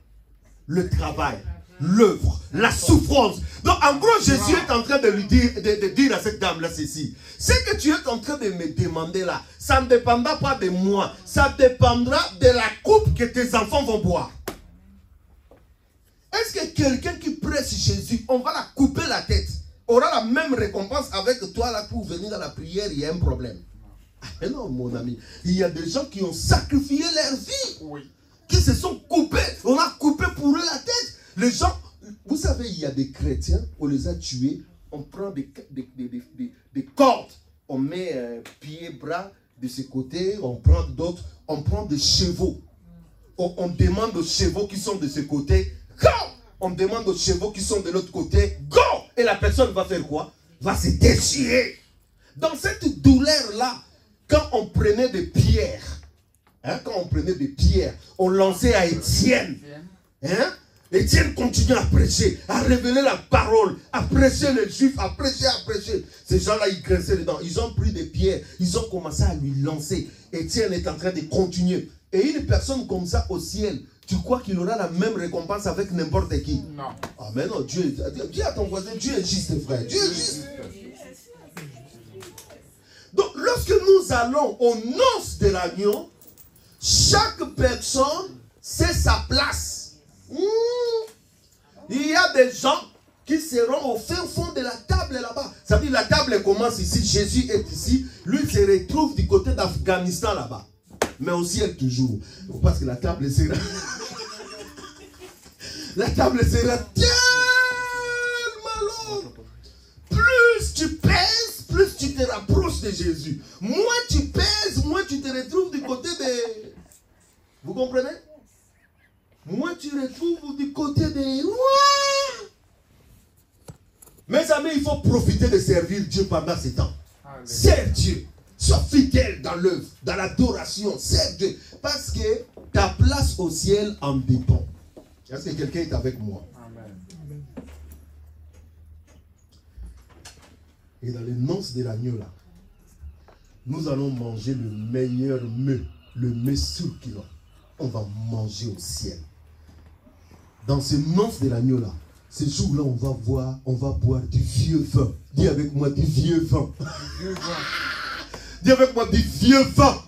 Le travail, l'œuvre, la souffrance. Donc en gros, Jésus est en train de lui dire, de dire à cette dame-là ceci. Ce que tu es en train de me demander là, ça ne dépendra pas de moi. Ça dépendra de la coupe que tes enfants vont boire. Est-ce que quelqu'un qui presse Jésus, on va la couper la tête, aura la même récompense avec toi là pour venir à la prière? Il y a un problème. Ah non, mon ami. Il y a des gens qui ont sacrifié leur vie. Oui. Qui se sont coupés. On a coupé pour eux la tête. Les gens, vous savez, il y a des chrétiens, on les a tués. On prend des cordes. On met pieds, bras de ce côté. On prend d'autres. On prend des chevaux. On demande aux chevaux qui sont de ce côté. Go! On demande aux chevaux qui sont de l'autre côté. Go! Et la personne va faire quoi? Va se déchirer. Dans cette douleur-là, quand on prenait des pierres, hein, on lançait à Étienne. Hein? Étienne continue à prêcher, à révéler la parole, à prêcher les Juifs, à prêcher. Ces gens-là, ils grinçaient dedans. Ils ont pris des pierres, ils ont commencé à lui lancer. Étienne est en train de continuer. Et une personne comme ça au ciel, tu crois qu'il aura la même récompense avec n'importe qui? Non. Ah mais non, Dieu, dis à ton voisin, Dieu est juste, frère. Dieu est juste. Donc, lorsque nous allons aux noces de l'agneau, chaque personne sait sa place. Il y a des gens qui seront au fin fond de la table là-bas. Ça veut dire la table commence ici, Jésus est ici, lui se retrouve du côté d'Afghanistan là-bas. Mais au ciel toujours. Parce que la table sera... la table sera tellement longue. Plus tu pèses, plus tu te rapproches de Jésus. Moins tu pèses, moins tu te retrouves du côté de... Vous comprenez? Moins tu te retrouves du côté de... Mes amis, il faut profiter de servir Dieu pendant ce temps. Serve Dieu. Sois fidèle dans l'œuvre, dans l'adoration. Serve Dieu. Parce que ta place au ciel en dépend. Est-ce que quelqu'un est avec moi? Amen. Et dans les noces de l'agneau là, nous allons manger le meilleur mets, le mets succulent. On va manger au ciel. Dans ces noces de l'agneau là, ces jours-là, on va boire du vieux vin. Dis avec moi, du vieux vin. Du vieux vin. Dis avec moi, du vieux vin.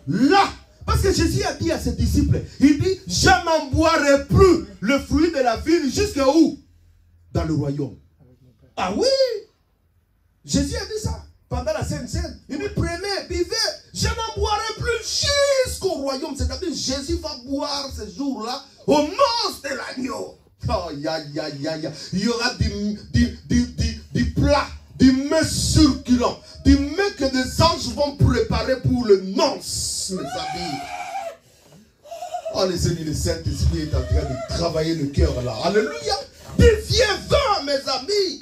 Là, parce que Jésus a dit à ses disciples, il dit, je n'en boirai plus le fruit de la vigne jusqu'à où? Dans le royaume. Ah oui, Jésus a dit ça pendant la Sainte Seine. Il dit, prenez, buvez, je n'en boirai plus jusqu'au royaume. C'est-à-dire, Jésus va boire ce jour-là au noces de l'agneau. Oh, il y aura du plat, du mets succulent, du mets que des anges vont préparer pour le noces, mes amis. Oh, les Seigneurs, le Saint-Esprit est en train de travailler le cœur là. Alléluia. Des vieux vins, mes amis.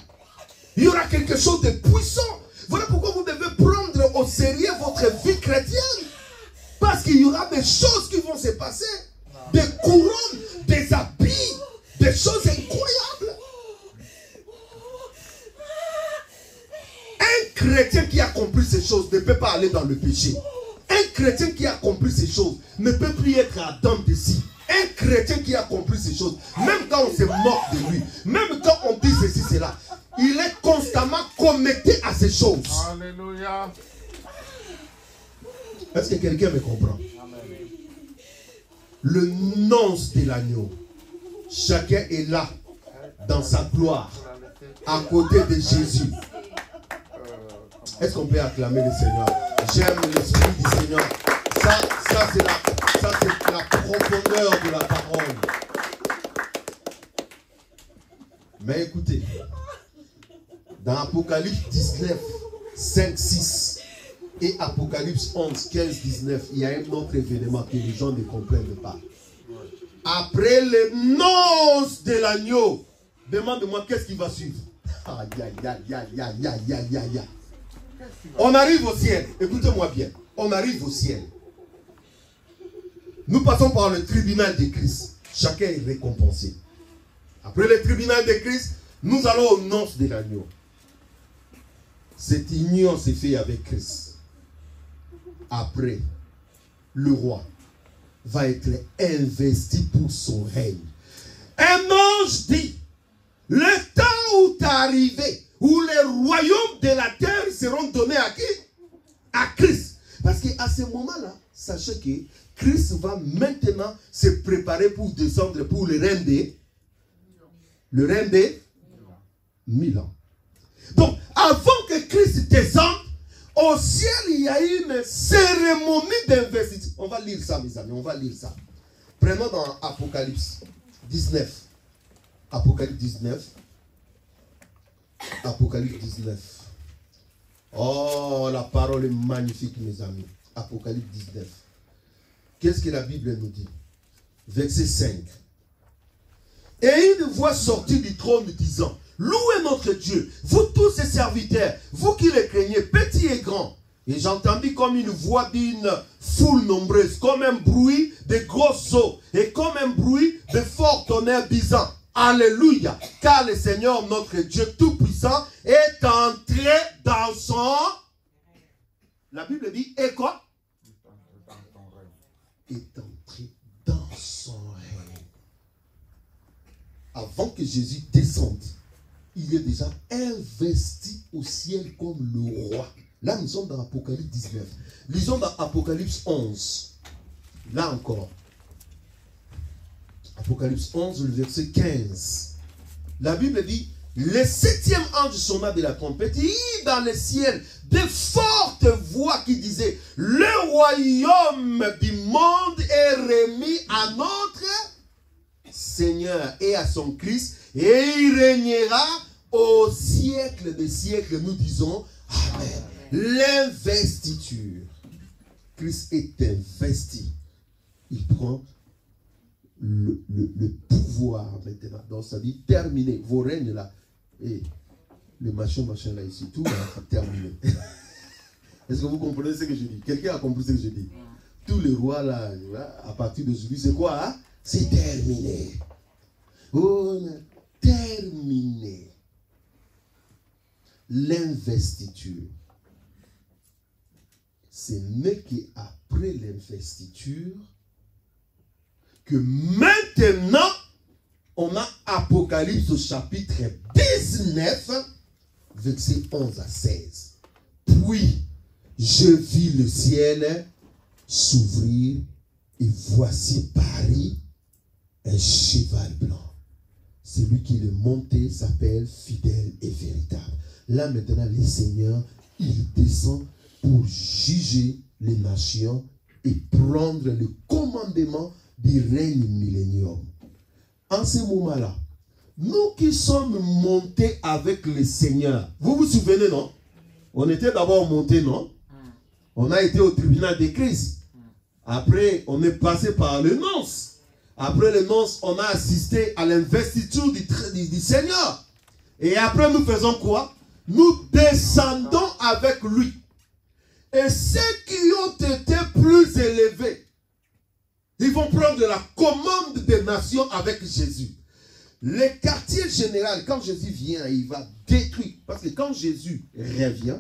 Il y aura quelque chose de puissant. Voilà pourquoi vous devez prendre au sérieux votre vie chrétienne. Parce qu'il y aura des choses qui vont se passer. Des couronnes, des habits, des choses incroyables. Un chrétien qui a compris ces choses ne peut pas aller dans le péché. Un chrétien qui a compris ces choses ne peut plus être Adam d'ici. Un chrétien qui a compris ces choses, même quand on se moque de lui, même quand on dit ceci, cela, il est constamment connecté à ces choses. Alléluia. Est-ce que quelqu'un me comprend? Amen. Le noces de l'agneau, chacun est là, dans sa gloire, à côté de Jésus. Est-ce qu'on peut acclamer le Seigneur? J'aime l'Esprit du Seigneur. Ça c'est la profondeur de la parole. Mais écoutez, dans Apocalypse 19, 5, 6 et Apocalypse 11, 15, 19, il y a un autre événement que les gens ne comprennent pas. Après les noces de l'agneau, demande-moi qu'est-ce qui va suivre. Aïe, aïe, aïe, aïe, aïe, aïe, aïe, aïe. On arrive au ciel. Écoutez-moi bien. On arrive au ciel. Nous passons par le tribunal de Christ. Chacun est récompensé. Après le tribunal de Christ, nous allons aux noces de l'agneau. Cette union s'est faite avec Christ. Après, le roi va être investi pour son règne. Un ange dit, le temps où tu es arrivé, où les royaumes de la terre seront donnés à qui? À Christ. Parce qu'à ce moment-là, sachez que Christ va maintenant se préparer pour descendre pour le règne des 1000 ans. Donc, avant que Christ descende, au ciel, il y a une cérémonie d'investiture. On va lire ça, mes amis, on va lire ça. Prenons dans Apocalypse 19. Apocalypse 19. Apocalypse 19. Oh, la parole est magnifique, mes amis. Apocalypse 19. Qu'est-ce que la Bible nous dit? Verset 5. Et une voix sortit du trône disant, louez notre Dieu, vous tous ses serviteurs, vous qui le craignez, petits et grands. Et j'entendis comme une voix d'une foule nombreuse, comme un bruit de grosses eaux, et comme un bruit de fort tonnerre disant, alléluia, car le Seigneur notre Dieu Tout-Puissant est entré dans son... La Bible dit, et quoi? Est entré dans son règne. Avant que Jésus descende, il est déjà investi au ciel comme le roi. Là, nous sommes dans Apocalypse 19. Lisons dans Apocalypse 11. Là encore. Apocalypse 11, le verset 15. La Bible dit, le 7e ange sonna de la trompette, il y eut dans le ciel de fortes voix qui disaient, le royaume du monde est remis à notre Seigneur et à son Christ, et il régnera au siècle des siècles. Nous disons Amen. L'investiture. Christ est investi. Il prend le pouvoir maintenant. Donc ça dit terminé. Vos règnes là. Et le machin là ici. Tout est terminé. Est-ce que vous comprenez ce que je dis? Quelqu'un a compris ce que je dis? Tous les rois là, à partir d'aujourd'hui, c'est quoi? Hein? C'est terminé. On a terminé. L'investiture. Ce n'est qu'après l'investiture que maintenant on a Apocalypse au chapitre 19, verset 11 à 16. Puis je vis le ciel s'ouvrir et voici Paris, un cheval blanc. Celui qui le montait s'appelle fidèle et véritable. Là maintenant, le Seigneur, il descend pour juger les nations et prendre le commandement du règne millénium. En ce moment-là, nous qui sommes montés avec le Seigneur, vous vous souvenez, non? On était d'abord montés, non? On a été au tribunal de Christ. Après, on est passé par les noces. Après les noces, on a assisté à l'investiture du Seigneur. Et après, nous faisons quoi? Nous descendons avec lui. Et ceux qui ont été plus élevés, ils vont prendre la commande des nations avec Jésus. Le quartier général, quand Jésus vient, il va détruire. Parce que quand Jésus revient,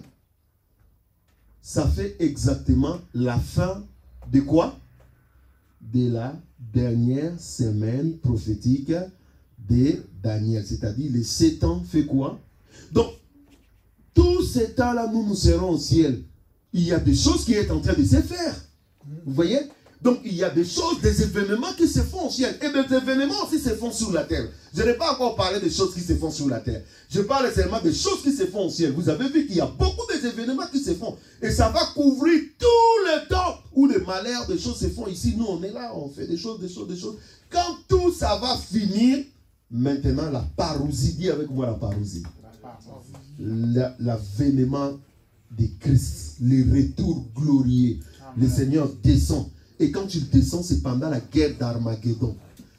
ça fait exactement la fin de quoi? De la dernière semaine prophétique de Daniel. C'est-à-dire les 7 ans fait quoi? Donc, tous ces temps-là, nous serons au ciel. Il y a des choses qui sont en train de se faire. Vous voyez? Donc, il y a des choses, des événements qui se font au ciel. Et des événements aussi se font sur la terre. Je n'ai pas encore parlé des choses qui se font sur la terre. Je parle seulement des choses qui se font au ciel. Vous avez vu qu'il y a beaucoup d'événements qui se font. Et ça va couvrir tout le temps où les malheurs, des choses se font ici. Nous, on est là, on fait des choses. Quand tout ça va finir, maintenant, la parousie, dis avec moi la parousie. L'avènement de Christ, le retour glorieux. Le Seigneur descend. Et quand il descend, c'est pendant la guerre d'Armageddon.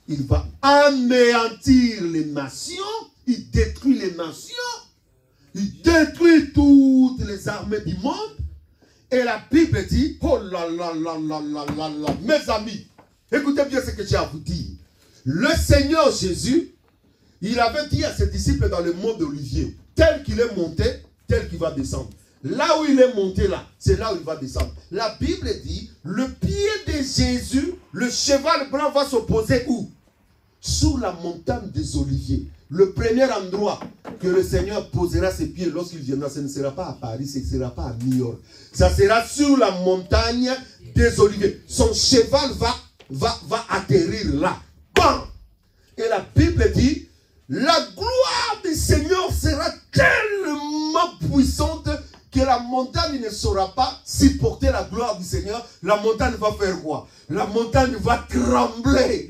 Il va anéantir les nations. Il détruit les nations. il détruit toutes les armées du monde. Et la Bible dit, oh là là là là là là là, mes amis, écoutez bien ce que j'ai à vous dire. Le Seigneur Jésus, il avait dit à ses disciples dans le mont d'Olivier, tel qu'il est monté, tel qu'il va descendre. Là où il est monté là, c'est là où il va descendre. La Bible dit, le pied de Jésus, le cheval blanc va s'opposer où? Sur la montagne des Oliviers. Le premier endroit que le Seigneur posera ses pieds lorsqu'il viendra, ce ne sera pas à Paris, ce ne sera pas à New York. Ça sera sur la montagne des Oliviers. Son cheval va atterrir là. Bam! Et la Bible dit, la gloire du Seigneur sera tellement puissante que la montagne ne saura pas supporter la gloire du Seigneur. La montagne va faire quoi? La montagne va trembler.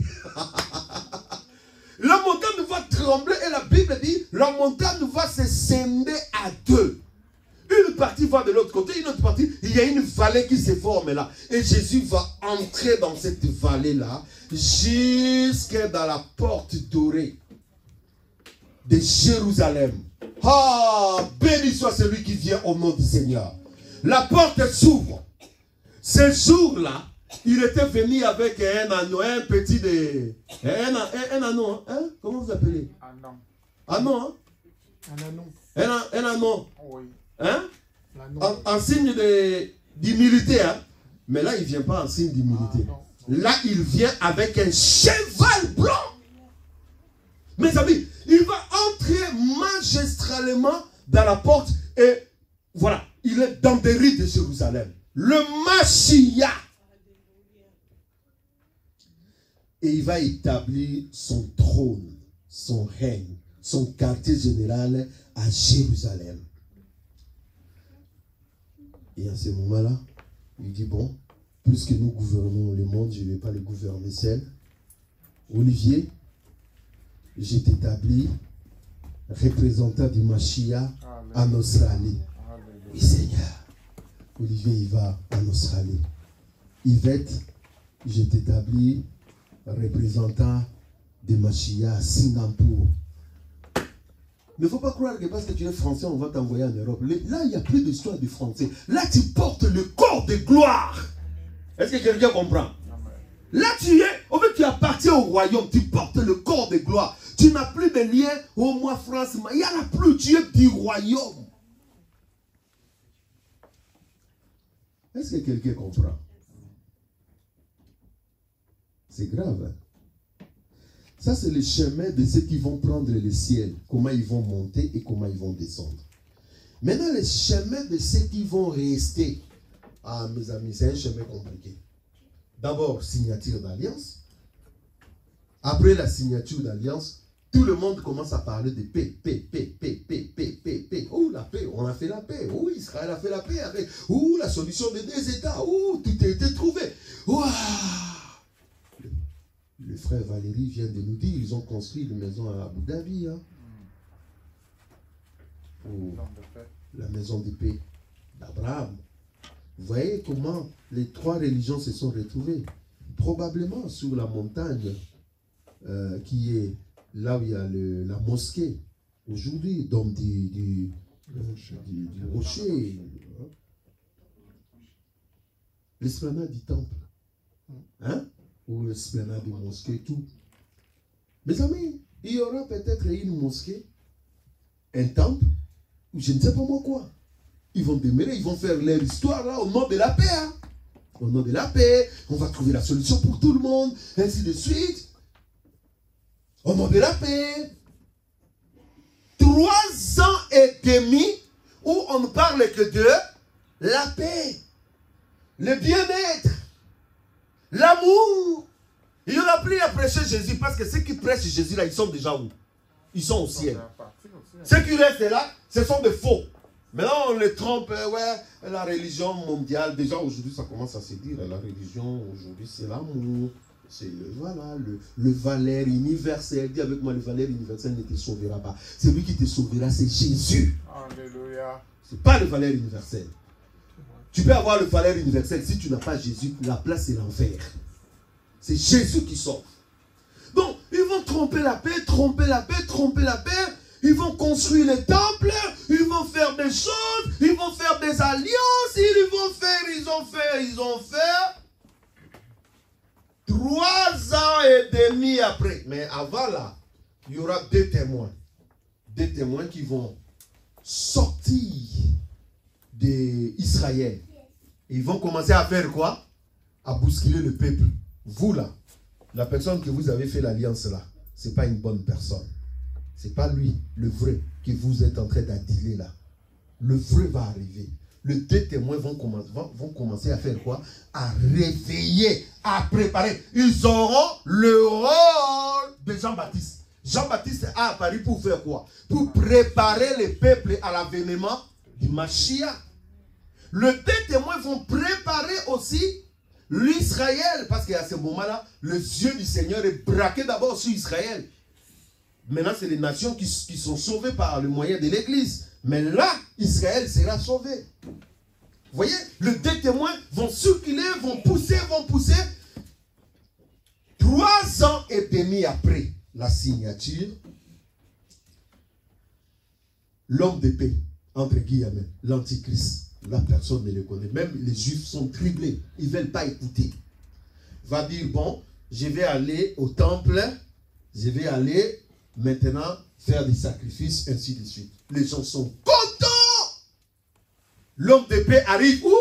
La montagne va trembler et la Bible dit, la montagne va se scinder à deux. Une partie va de l'autre côté, une autre partie, il y a une vallée qui se forme là. Et Jésus va entrer dans cette vallée-là, jusqu'à dans la porte dorée de Jérusalem. Ah, béni soit celui qui vient au nom du Seigneur. La porte s'ouvre. Ce jour-là, il était venu avec un anneau, un petit de... Un anneau, hein? Comment vous appelez? Un anneau. Hein? Un anneau. Oui. Hein? En signe d'humilité. Hein? Mais là, il ne vient pas en signe d'humilité. Là, il vient avec un cheval blanc. Mes amis, il va entrer magistralement dans la porte et voilà, il est dans des rues de Jérusalem. Le Mashiach. Et il va établir son trône, son règne, son quartier général à Jérusalem. Et à ce moment-là, il dit, bon, puisque nous gouvernons le monde, je ne vais pas le gouverner seul. Olivier, je t'établis représentant du Mashiach en Australie. Oui, Seigneur. Olivier, il va en Australie. Yvette, je t'établis représentant de Mashiach à Singapour. Mais il ne faut pas croire que parce que tu es français, on va t'envoyer en Europe. Là, il n'y a plus d'histoire de français. Là, tu portes le corps de gloire. Est-ce que quelqu'un comprend? Là, tu es, en fait, tu appartiens au royaume. Tu portes le corps de gloire. Tu n'as plus de lien au moi France. Il n'y en a plus. Tu es du royaume. Est-ce que quelqu'un comprend? C'est grave. Hein? Ça, c'est le chemin de ceux qui vont prendre le ciel. Comment ils vont monter et comment ils vont descendre. Maintenant, le chemin de ceux qui vont rester. Ah, mes amis, c'est un chemin compliqué. D'abord, signature d'alliance. Après la signature d'alliance, tout le monde commence à parler de paix. Paix. Oh, la paix, on a fait la paix. Oh, Israël a fait la paix avec. Oh, la solution des deux États. Oh, tout a été trouvé. Wow. Le frère Valérie vient de nous dire, ils ont construit une maison à Abu Dhabi. Hein? Oh, la maison de paix d'Abraham. Vous voyez comment les trois religions se sont retrouvées. Probablement sur la montagne qui est là où il y a la mosquée. Aujourd'hui, donc du rocher. Hein? L'esplanade du temple. Hein? Ou l'esplanade du mosquée, tout. Mes amis, il y aura peut-être une mosquée, un temple, ou je ne sais pas moi quoi. Ils vont demeurer, ils vont faire leur histoire là au nom de la paix. Hein? Au nom de la paix, on va trouver la solution pour tout le monde, ainsi de suite. Au nom de la paix. 3 ans et demi où on ne parle que de la paix, le bien-être, l'amour. Il n'y aura plus à prêcher Jésus parce que ceux qui prêchent Jésus là, ils sont déjà où? Ils sont au ciel. Ceux qui restent là, ce sont des faux. Maintenant, on les trompe, ouais, la religion mondiale. Déjà, aujourd'hui, ça commence à se dire, la religion, aujourd'hui, c'est l'amour. C'est le valeur universel. Dis avec moi, le valeur universel ne te sauvera pas. Celui qui te sauvera, c'est Jésus. Alléluia. Ce n'est pas le valeur universel. Tu peux avoir le valeur universel. Si tu n'as pas Jésus, la place, c'est l'enfer. C'est Jésus qui sauve. Donc, ils vont tromper la paix, tromper la paix, tromper la paix. ils vont construire les temples, ils vont faire des choses, ils vont faire des alliances, ils ont fait. 3 ans et demi après. Mais avant là, il y aura 2 témoins. 2 témoins qui vont sortir d'Israël. Ils vont commencer à faire quoi? À bousculer le peuple. Vous là, la personne que vous avez fait l'alliance là, ce n'est pas une bonne personne. Ce n'est pas lui, le vrai, que vous êtes en train d'addiler là. Le vrai va arriver. Les 2 témoins vont commencer à faire quoi? À réveiller, à préparer. Ils auront le rôle de Jean-Baptiste. Jean-Baptiste a apparu pour faire quoi? Pour préparer le peuple à l'avènement du Mashiach. Les 2 témoins vont préparer aussi l'Israël. Parce qu'à ce moment-là, le yeux du Seigneur est braqué d'abord sur Israël. Maintenant, c'est les nations qui sont sauvées par le moyen de l'Église. Mais là, Israël sera sauvé. Vous voyez, les 2 témoins vont circuler, vont pousser. 3 ans et demi après la signature, l'homme de paix, entre guillemets, l'antichrist, la personne ne le connaît. Même les juifs sont criblés. Ils ne veulent pas écouter. Va dire, bon, je vais aller au temple, je vais aller maintenant faire des sacrifices, ainsi de suite. Les gens sont contents. L'homme de paix arrive où?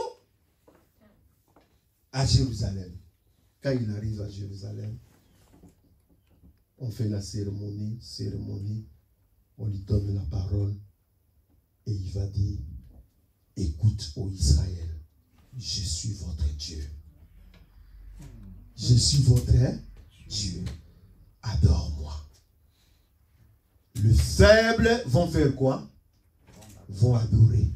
À Jérusalem. Quand il arrive à Jérusalem, on fait la cérémonie, on lui donne la parole et il va dire, écoute, ô Israël, je suis votre Dieu. Je suis votre Dieu. Adore-moi. Les faibles vont faire quoi? Vont adorer.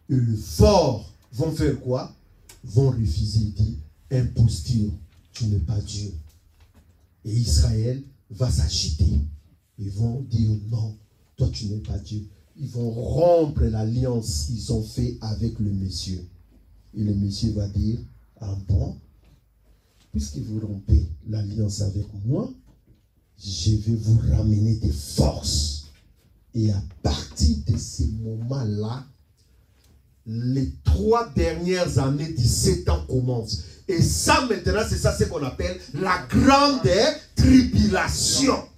Et les forts vont faire quoi? Vont refuser, dire, imposture, tu n'es pas Dieu. Et Israël va s'agiter. Ils vont dire, non, toi tu n'es pas Dieu. Ils vont rompre l'alliance qu'ils ont fait avec le Messie. Et le Messie va dire, ah bon, puisque vous rompez l'alliance avec moi, je vais vous ramener des forces. Et à partir de ces moments-là, les 3 dernières années du 7 ans commencent. Et ça maintenant, c'est ça ce qu'on appelle la grande tribulation.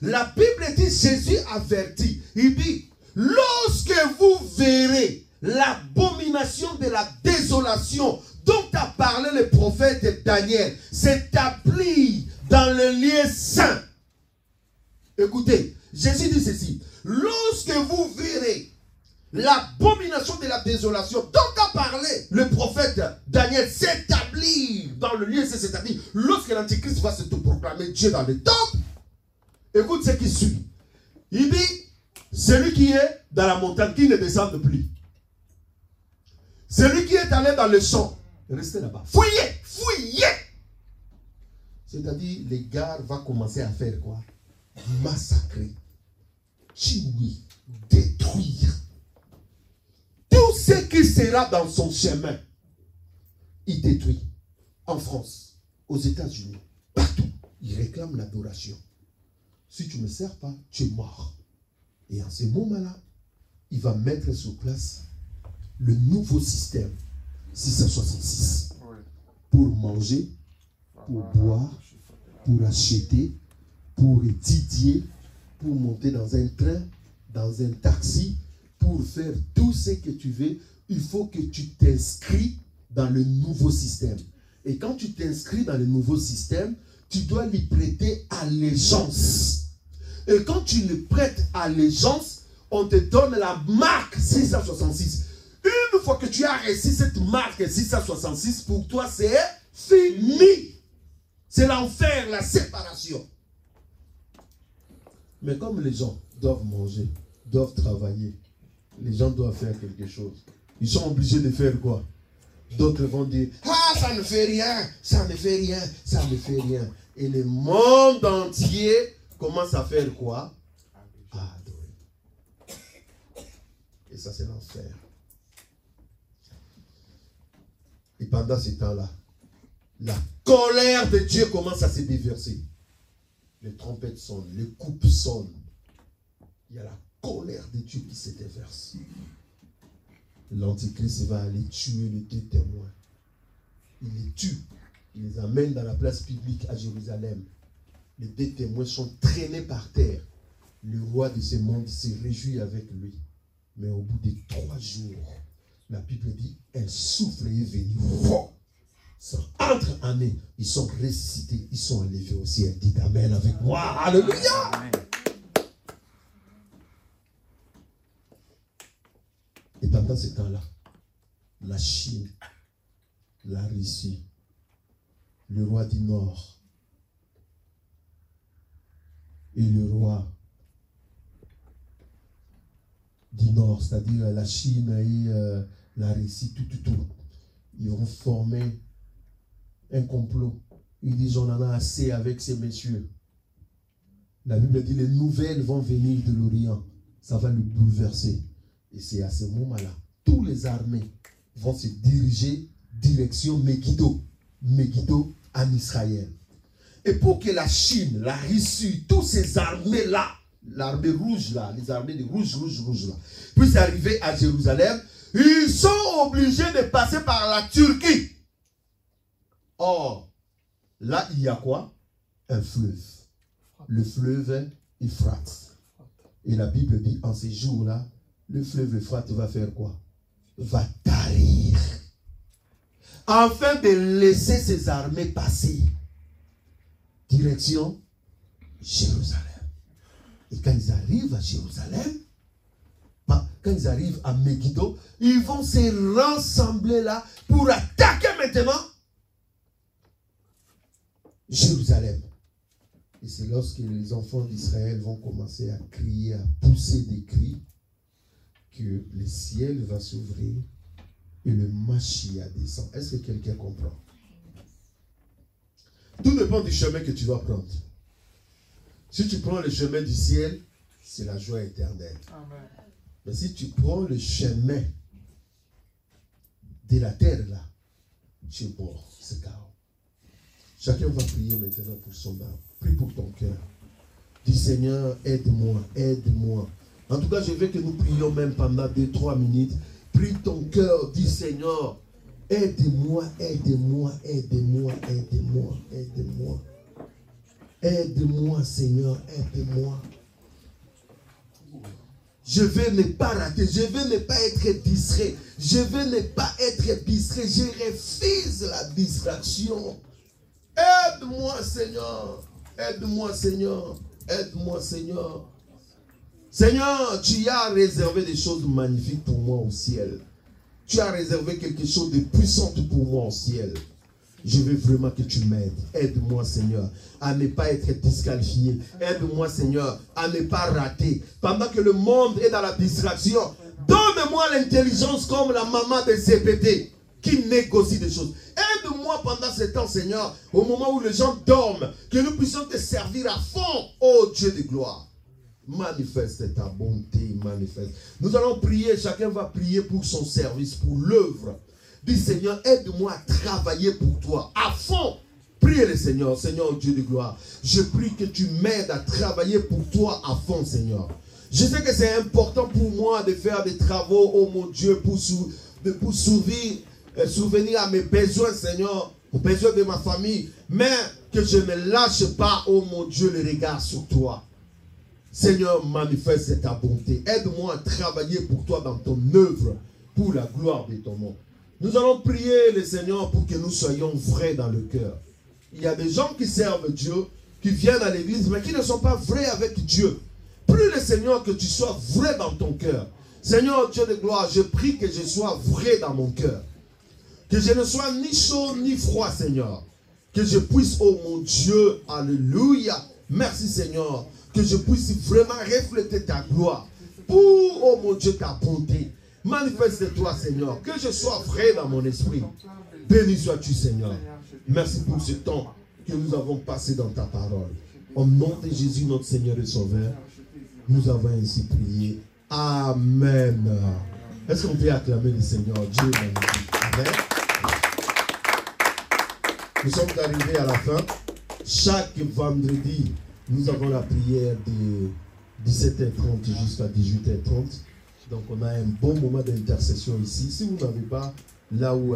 La Bible dit, Jésus avertit, il dit, lorsque vous verrez l'abomination de la désolation dont a parlé le prophète Daniel s'établir dans le lieu saint. Écoutez, Jésus dit ceci, lorsque vous verrez l'abomination de la désolation dont a parlé le prophète Daniel s'établir dans le lieu saint, c'est-à-dire lorsque l'Antichrist va se proclamer Dieu dans le temple, écoute ce qui suit. Il dit, celui qui est dans la montagne, qui ne descende plus. Celui qui est allé dans le champ, restez là-bas. Fouillez, fouillez. C'est-à-dire, les gars vont commencer à faire quoi? Massacrer, tuer, détruire. Tout ce qui sera dans son chemin, il détruit. En France, aux États-Unis, partout, il réclame l'adoration. Si tu ne me sers pas, tu es mort. Et en ce moment-là, il va mettre sur place le nouveau système 666 pour manger, pour boire, pour acheter, pour étudier, pour monter dans un train, dans un taxi, pour faire tout ce que tu veux. Il faut que tu t'inscris dans le nouveau système. Et quand tu t'inscris dans le nouveau système, tu dois lui prêter allégeance. Et quand tu lui prêtes allégeance, on te donne la marque 666. Une fois que tu as reçu cette marque 666, pour toi c'est fini. C'est l'enfer, la séparation. Mais comme les gens doivent manger, doivent travailler, les gens doivent faire quelque chose. Ils sont obligés de faire quoi? D'autres vont dire, ah, ça ne fait rien, ça ne fait rien, ça ne fait rien. Et le monde entier commence à faire quoi? À adorer. Et ça, c'est l'enfer. Et pendant ce temps-là, la colère de Dieu commence à se déverser. Les trompettes sonnent, les coupes sonnent. il y a la colère de Dieu qui se déverse. L'Antichrist va aller tuer les 2 témoins. Il les tue. Il les amène dans la place publique à Jérusalem. Les 2 témoins sont traînés par terre. Le roi de ce monde se réjouit avec lui. Mais au bout de 3 jours, la Bible dit, un souffle est venu fort. Entre années, ils sont ressuscités, ils sont enlevés au ciel. Dites Amen avec moi. Alléluia. Amen. Et pendant ce temps-là, la Chine, la Russie, le roi du Nord et le roi du Nord, c'est-à-dire la Chine et la Russie, tout, ils vont former un complot. Ils disent on en a assez avec ces messieurs. La Bible dit les nouvelles vont venir de l'Orient. Ça va le bouleverser. Et c'est à ce moment-là, tous les armées vont se diriger direction Megiddo. Megiddo en Israël. Et pour que la Chine, la Russie, toutes ces armées-là, l'armée rouge là, les armées de rouge là, puissent arriver à Jérusalem, ils sont obligés de passer par la Turquie. Or, là, il y a quoi? Un fleuve. Le fleuve Euphrate. Et la Bible dit, en ces jours-là, le fleuve Euphrate va faire quoi? Va tarir. Afin de laisser ses armées passer. Direction Jérusalem. Et quand ils arrivent à Jérusalem, quand ils arrivent à Megiddo, ils vont se rassembler là pour attaquer maintenant Jérusalem. Et c'est lorsque les enfants d'Israël vont commencer à crier, à pousser des cris, que le ciel va s'ouvrir et le Mashiach descend. Est-ce que quelqu'un comprend? Tout dépend du chemin que tu vas prendre. Si tu prends le chemin du ciel, c'est la joie éternelle. Amen. Mais si tu prends le chemin de la terre là, tu es mort, c'est chaos. Chacun va prier maintenant pour son âme. Prie pour ton cœur. Dis Seigneur, aide-moi, aide-moi. En tout cas, je veux que nous prions même pendant 2-3 minutes. Prie ton cœur, dis Seigneur, aide-moi, aide-moi, aide-moi, aide-moi, aide-moi. Aide-moi, Seigneur, aide-moi. Je veux ne pas rater, je veux ne pas être distrait, je veux ne pas être distrait, je refuse la distraction. Aide-moi, Seigneur, aide-moi, Seigneur, aide-moi, Seigneur. Seigneur, tu as réservé des choses magnifiques pour moi au ciel. Tu as réservé quelque chose de puissant pour moi au ciel. Je veux vraiment que tu m'aides. Aide-moi, Seigneur, à ne pas être disqualifié. Aide-moi, Seigneur, à ne pas rater. Pendant que le monde est dans la distraction, donne-moi l'intelligence comme la maman de CPT qui négocie des choses. Aide-moi pendant ce temps, Seigneur, au moment où les gens dorment, que nous puissions te servir à fond, ô Dieu de gloire. Manifeste ta bonté, manifeste. Nous allons prier, chacun va prier pour son service, pour l'œuvre. Dis Seigneur, aide-moi à travailler pour toi, à fond. Priez le Seigneur, Seigneur Dieu de gloire. Je prie que tu m'aides à travailler pour toi à fond, Seigneur. Je sais que c'est important pour moi de faire des travaux, oh mon Dieu, pour souvenir à mes besoins, Seigneur, aux besoins de ma famille, mais que je ne lâche pas, oh mon Dieu, le regard sur toi. Seigneur, manifeste ta bonté. Aide-moi à travailler pour toi dans ton œuvre, pour la gloire de ton nom. Nous allons prier le Seigneur pour que nous soyons vrais dans le cœur. Il y a des gens qui servent Dieu, qui viennent à l'église, mais qui ne sont pas vrais avec Dieu. Prie le Seigneur que tu sois vrai dans ton cœur. Seigneur Dieu de gloire, je prie que je sois vrai dans mon cœur. Que je ne sois ni chaud ni froid, Seigneur. Que je puisse, oh mon Dieu, alléluia, merci Seigneur, que je puisse vraiment refléter ta gloire. Pour, oh mon Dieu, ta bonté. Manifeste-toi, Seigneur. Que je sois vrai dans mon esprit. Béni sois-tu, Seigneur. Merci pour ce temps que nous avons passé dans ta parole. Au nom de Jésus, notre Seigneur et Sauveur, nous avons ainsi prié. Amen. Est-ce qu'on peut acclamer le Seigneur? Dieu est magnifique. Amen. Nous sommes arrivés à la fin. Chaque vendredi, nous avons la prière 17h30 jusqu'à 18h30. Donc on a un bon moment d'intercession ici. Si vous n'avez pas là où